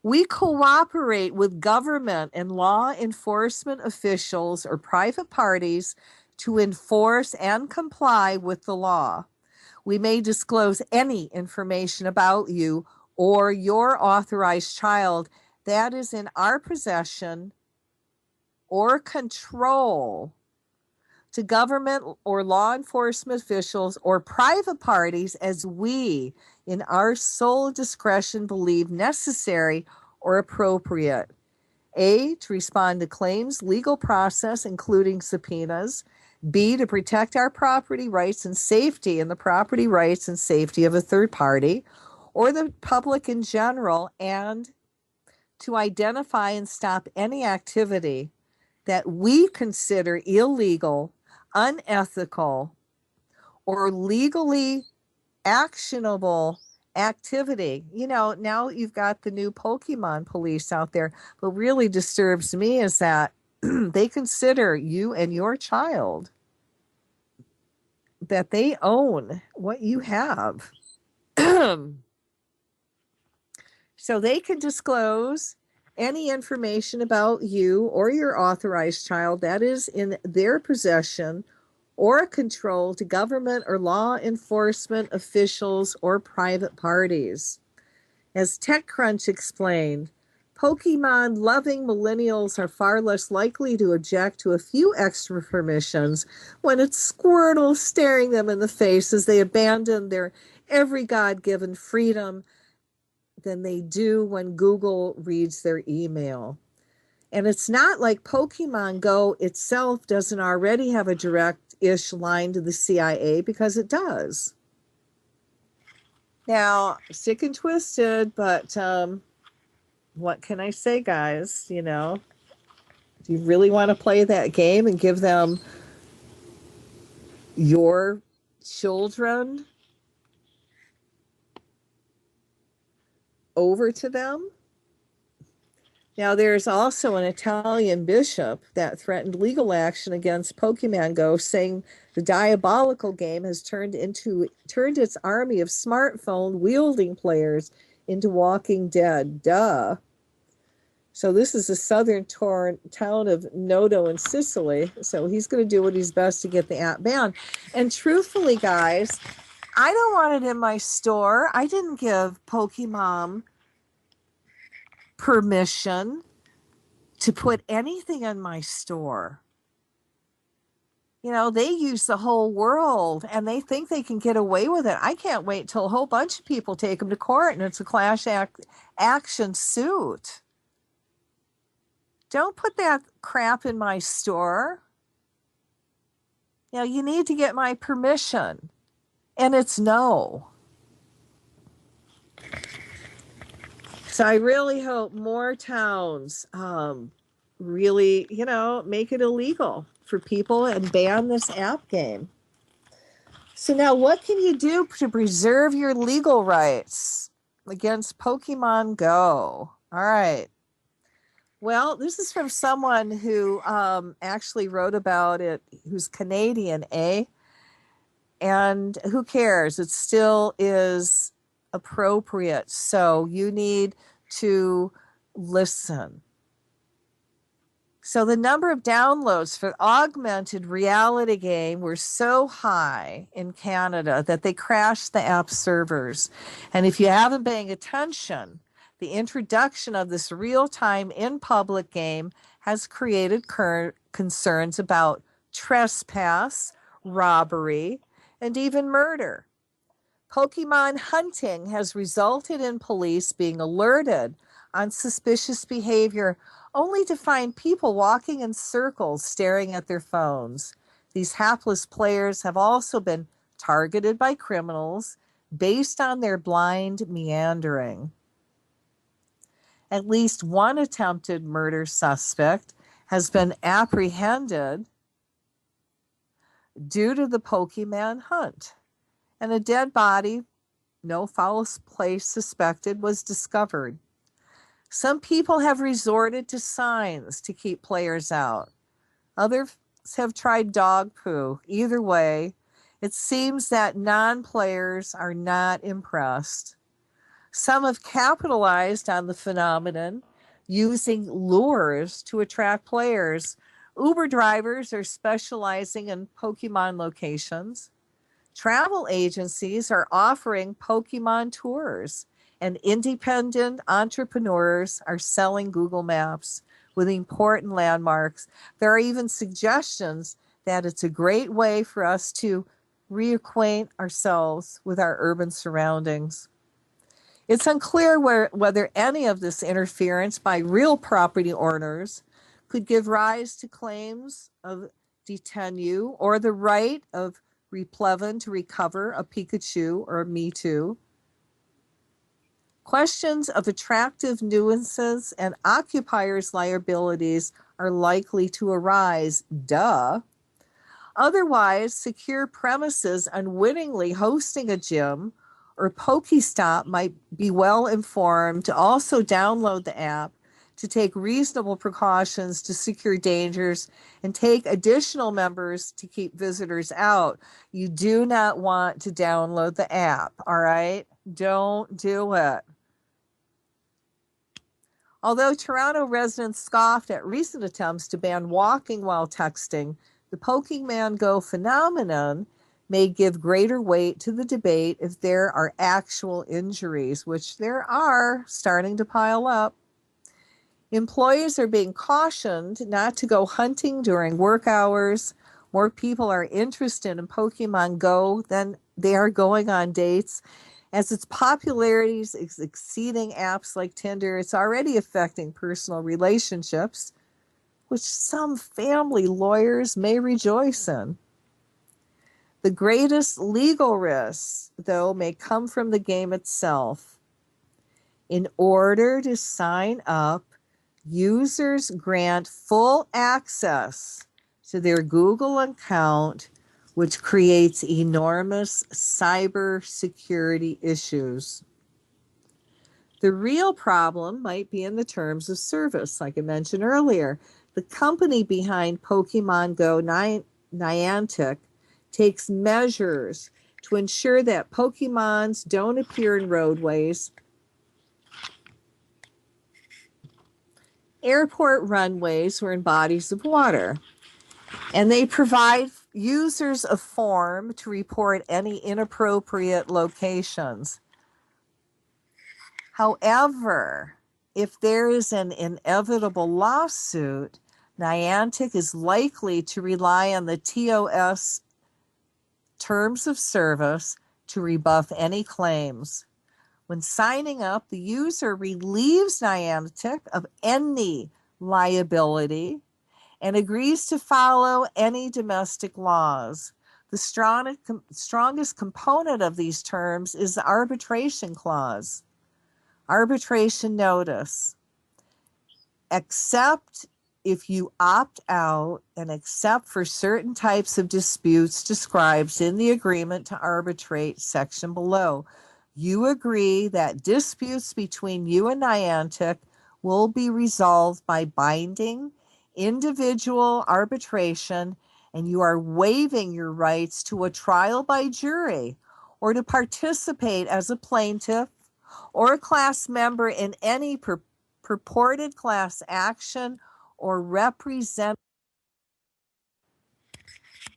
We cooperate with government and law enforcement officials or private parties to enforce and comply with the law. We may disclose any information about you or your authorized child that is in our possession or control to government or law enforcement officials or private parties as we, in our sole discretion, believe necessary or appropriate. A, to respond to claims, legal process, including subpoenas. B, to protect our property rights and safety and the property rights and safety of a third party or the public in general, and to identify and stop any activity that we consider illegal, unethical, or legally actionable activity. You know, now you've got the new Pokemon police out there. What really disturbs me is that they consider you and your child, that they own what you have. So they can disclose any information about you or your authorized child that is in their possession or control to government or law enforcement officials or private parties. As TechCrunch explained, Pokemon-loving millennials are far less likely to object to a few extra permissions when it's Squirtle staring them in the face as they abandon their every God-given freedom than they do when Google reads their email. And it's not like Pokemon Go itself doesn't already have a direct-ish line to the CIA, because it does. Now, sick and twisted, but what can I say, guys? You know, do you really want to play that game and give them your children over to them? Now, there's also an Italian bishop that threatened legal action against Pokemon Go, saying the diabolical game has turned its army of smartphone wielding players into Walking Dead. Duh. So this is the southern town of Noto in Sicily. So he's going to do what he's best to get the app banned. And truthfully, guys, I don't want it in my store. I didn't give Pokemon permission to put anything in my store. You know, they use the whole world and they think they can get away with it. I can't wait till a whole bunch of people take them to court and it's a class action suit. Don't put that crap in my store. You know, you need to get my permission. And it's no. So I really hope more towns really, you know, make it illegal for people and ban this app game. So now what can you do to preserve your legal rights against Pokemon Go? All right. Well, this is from someone who actually wrote about it, who's Canadian, eh? And who cares? It still is appropriate. So you need to listen. So the number of downloads for the augmented reality game were so high in Canada that they crashed the app servers. And if you haven't been paying attention, the introduction of this real-time in-public game has created concerns about trespass, robbery, and even murder. Pokemon hunting has resulted in police being alerted on suspicious behavior only to find people walking in circles staring at their phones. These hapless players have also been targeted by criminals based on their blind meandering. At least one attempted murder suspect has been apprehended due to the Pokemon hunt, and a dead body, no foul play suspected, was discovered. Some people have resorted to signs to keep players out. Others have tried dog poo. Either way, it seems that non-players are not impressed. Some have capitalized on the phenomenon using lures to attract players. Uber drivers are specializing in Pokemon locations. Travel agencies are offering Pokemon tours, and independent entrepreneurs are selling Google Maps with important landmarks. There are even suggestions that it's a great way for us to reacquaint ourselves with our urban surroundings. It's unclear whether any of this interference by real property owners could give rise to claims of detenue or the right of Replevin to recover a Pikachu or a Mewtwo. Questions of attractive nuisances and occupiers' liabilities are likely to arise. Duh. Otherwise, secure premises unwittingly hosting a gym or Pokestop might be well informed to also download the app to take reasonable precautions to secure dangers and take additional members to keep visitors out. You do not want to download the app, all right? Don't do it. Although Toronto residents scoffed at recent attempts to ban walking while texting, the Pokemon Go phenomenon may give greater weight to the debate if there are actual injuries, which there are starting to pile up. Employees are being cautioned not to go hunting during work hours. More people are interested in Pokemon Go than they are going on dates. As its popularity is exceeding apps like Tinder, it's already affecting personal relationships, which some family lawyers may rejoice in. The greatest legal risks, though, may come from the game itself. In order to sign up, users grant full access to their Google account, which creates enormous cybersecurity issues. The real problem might be in the terms of service, like I mentioned earlier. The company behind Pokemon Go, Niantic, takes measures to ensure that Pokemons don't appear in roadways, airport runways, or in bodies of water. And they provide users a form to report any inappropriate locations. However, if there is an inevitable lawsuit, Niantic is likely to rely on the TOS terms of service to rebuff any claims. When signing up, the user relieves Niantic of any liability and agrees to follow any domestic laws. The strongest component of these terms is the arbitration clause. Arbitration notice. Except if you opt out and except for certain types of disputes described in the agreement to arbitrate section below, you agree that disputes between you and Niantic will be resolved by binding individual arbitration, and you are waiving your rights to a trial by jury or to participate as a plaintiff or a class member in any purported class action or represent.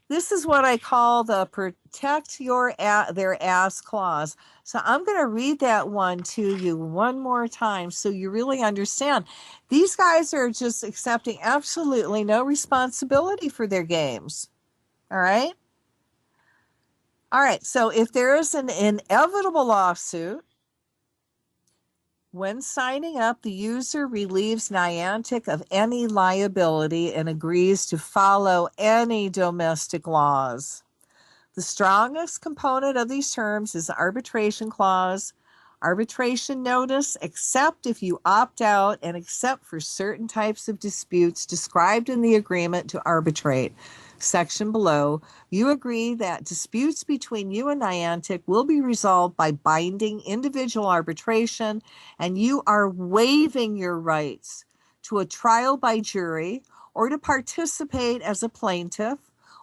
This is what I call the protect their ass clause. So I'm going to read that one to you one more time so you really understand. These guys are just accepting absolutely no responsibility for their games. All right? All right. So if there is an inevitable lawsuit, When signing up, the user relieves Niantic of any liability and agrees to follow any domestic laws. The strongest component of these terms is the arbitration clause. Arbitration notice, except if you opt out and except for certain types of disputes described in the agreement to arbitrate. Section below, you agree that disputes between you and Niantic will be resolved by binding individual arbitration, and you are waiving your rights to a trial by jury or to participate as a plaintiff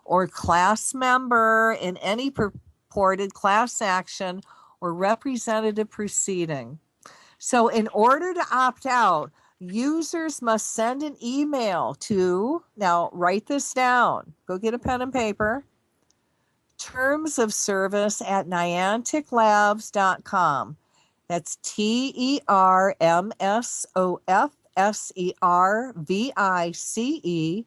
or class member in any purported class action or representative proceeding. So in order to opt out, users must send an email to, now write this down, go get a pen and paper, terms of service at nianticlabs.com. That's TERMSOFSERVICE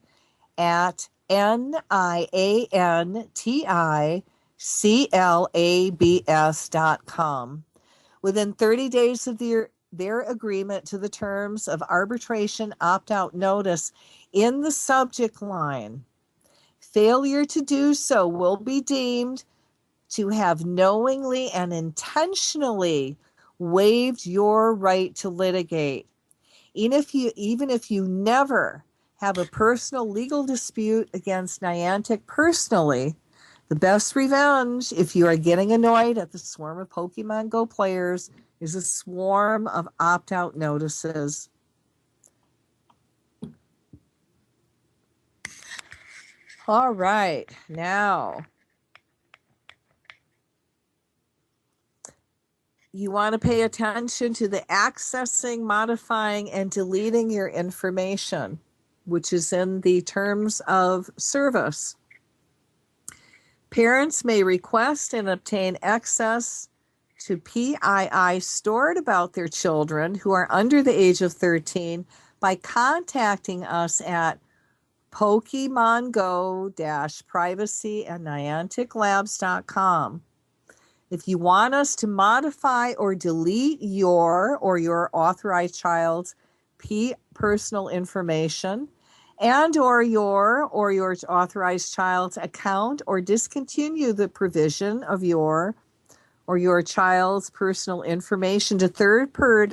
at NIANTICLABS.com. Within 30 days of their agreement to the terms of arbitration opt-out notice in the subject line, failure to do so will be deemed to have knowingly and intentionally waived your right to litigate. Even if you never have a personal legal dispute against Niantic personally, the best revenge, if you are getting annoyed at the swarm of Pokemon Go players, is a swarm of opt-out notices. All right, now you want to pay attention to the accessing, modifying, and deleting your information, which is in the terms of service. Parents may request and obtain access to PII stored about their children who are under the age of 13 by contacting us at PokemonGo-privacy@nianticlabs.com. If you want us to modify or delete your or your authorized child's personal information and or your authorized child's account, or discontinue the provision of your or your child's personal information to third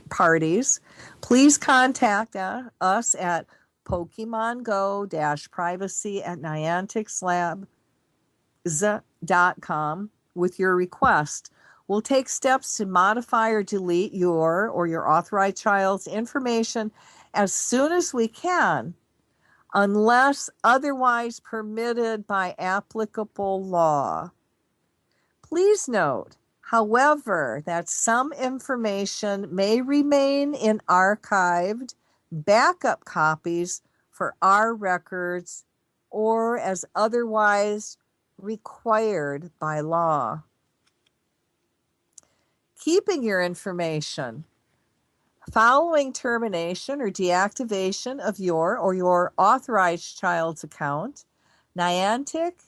parties, please contact us at PokemonGo-privacy@nianticlabs.com with your request. We'll take steps to modify or delete your or your authorized child's information as soon as we can, unless otherwise permitted by applicable law. Please note, however, that some information may remain in archived backup copies for our records or as otherwise required by law. Keeping your information. Following termination or deactivation of your or your authorized child's account, Niantic,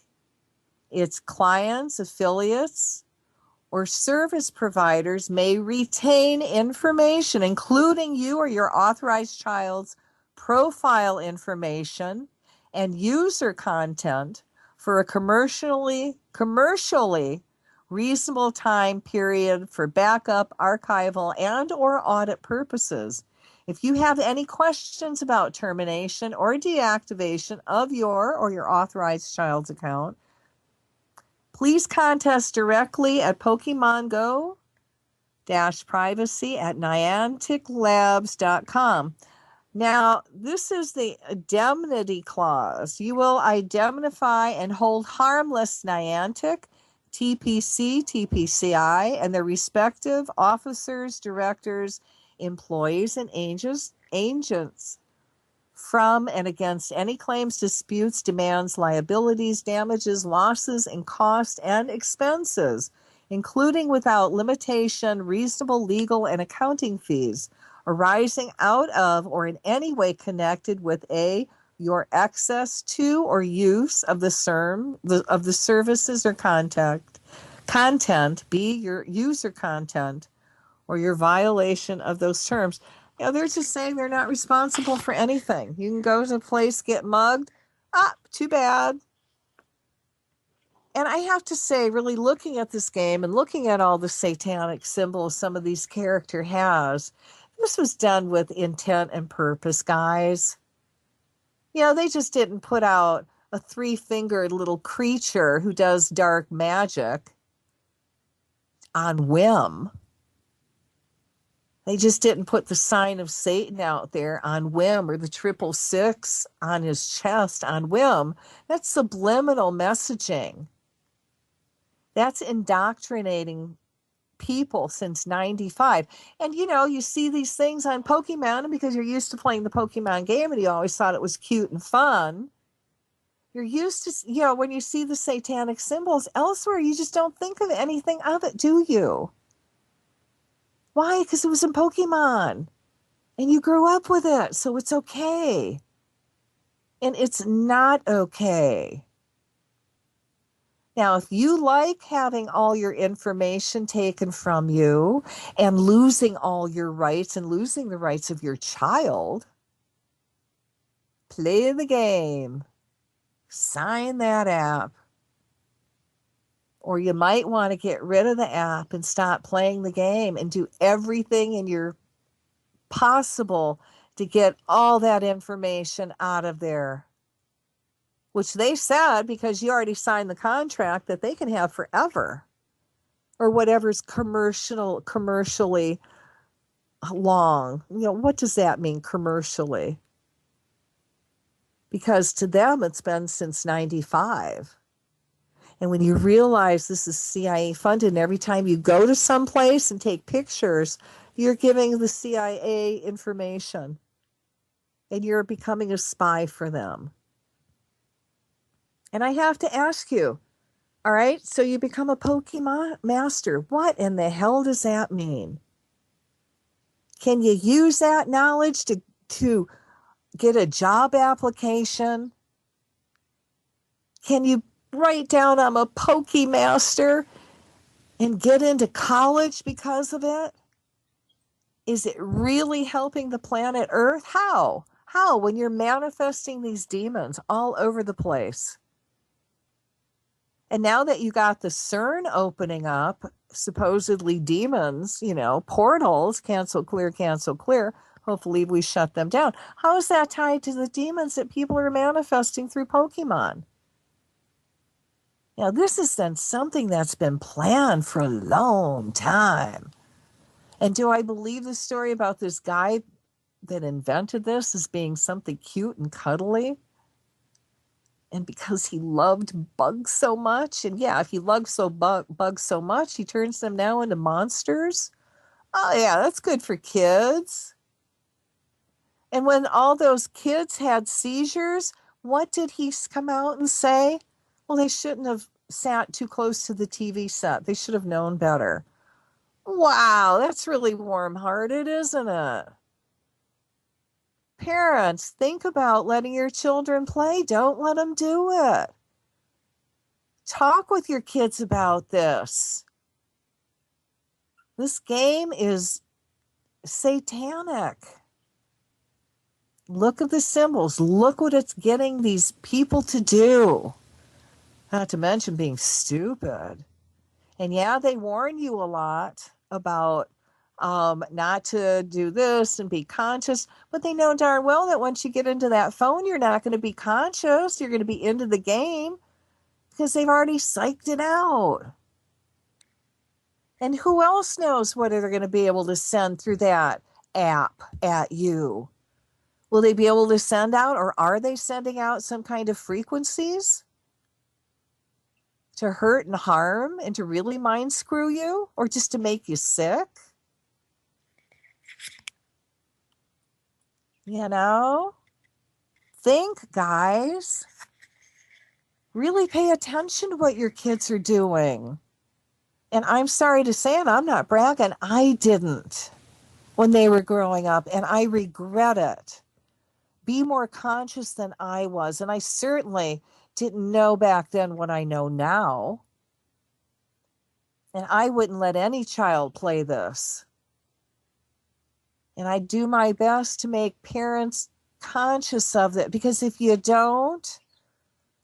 its clients, affiliates, or service providers may retain information, including you or your authorized child's profile information and user content, for a commercially reasonable time period for backup, archival, and or audit purposes. If you have any questions about termination or deactivation of your or your authorized child's account, please contact us directly at PokemonGo-privacy@nianticlabs.com. Now, this is the indemnity clause. You will indemnify and hold harmless Niantic, TPC, TPCI, and their respective officers, directors, employees, and agents from and against any claims, disputes, demands, liabilities, damages, losses, and costs and expenses, including without limitation reasonable legal and accounting fees arising out of or in any way connected with A, your access to or use of the services or content, B, your user content, or your violation of those terms. They're just saying they're not responsible for anything. You can go to a place, get mugged. Too bad. And I have to say, really looking at this game and looking at all the satanic symbols some of these character has, this was done with intent and purpose, guys. They just didn't put out a 3-fingered little creature who does dark magic on whim. They just didn't put the sign of Satan out there on whim, or the 666 on his chest on whim. That's subliminal messaging. That's indoctrinating people since 95. And you see these things on Pokemon, because you're used to playing the Pokemon game and you always thought it was cute and fun. You're used to, when you see the satanic symbols elsewhere, you just don't think of anything of it, do you? Why? Because it was in Pokemon and you grew up with it, so it's okay. And it's not okay. Now, if you like having all your information taken from you and losing all your rights and losing the rights of your child, play the game. Sign that app. Or you might want to get rid of the app and stop playing the game and do everything in your possible to get all that information out of there. Which they said, because you already signed the contract, that they can have forever. Or whatever's commercially long. What does that mean, commercially? Because to them, it's been since 95. And when you realize this is CIA funded, and every time you go to some place and take pictures, you're giving the CIA information. And you're becoming a spy for them. And I have to ask you, all right, so you become a Pokemon master. What in the hell does that mean? Can you use that knowledge to get a job application? Can you write down I'm a Pokemaster and get into college because of it? Is it really helping the planet Earth? How? How? When you're manifesting these demons all over the place. And now that you got the CERN opening up, supposedly demons, portals, cancel, clear. Hopefully we shut them down. How is that tied to the demons that people are manifesting through Pokemon? This has been something that's been planned for a long time. And do I believe the story about this guy that invented this as being something cute and cuddly? And because he loved bugs so much, and if he loves bugs so much, he turns them now into monsters. Oh yeah, that's good for kids. And when all those kids had seizures, what did he come out and say? Well, they shouldn't have sat too close to the TV set. They should have known better. Wow, that's really warm-hearted, isn't it? Parents, think about letting your children play. Don't let them do it. Talk with your kids about this. This game is satanic. Look at the symbols. Look what it's getting these people to do. Not to mention being stupid. And they warn you a lot about not to do this and be conscious, but they know darn well that once you get into that phone, you're not going to be conscious. You're going to be into the game because they've already psyched it out. And who else knows what they're going to be able to send through that app at you? Will they be able to send out, or are they sending out some kind of frequencies to hurt and harm and to really mind screw you, or just to make you sick? Think, guys. Really pay attention to what your kids are doing. And I'm sorry to say it, I'm not bragging. I didn't when they were growing up, and I regret it. Be more conscious than I was. And I certainly didn't know back then what I know now. And I wouldn't let any child play this. And I do my best to make parents conscious of that, because if you don't,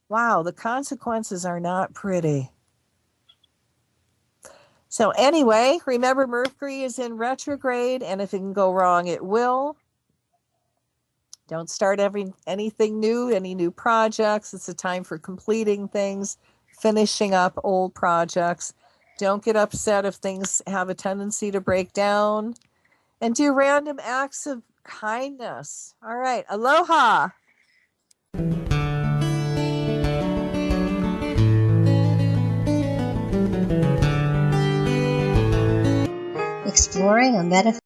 wow, the consequences are not pretty. So anyway, remember Mercury is in retrograde, and if it can go wrong, it will. Don't start anything new, any new projects. It's a time for completing things, finishing up old projects. Don't get upset if things have a tendency to break down. And do random acts of kindness. All right. Aloha. Exploring a metaphysical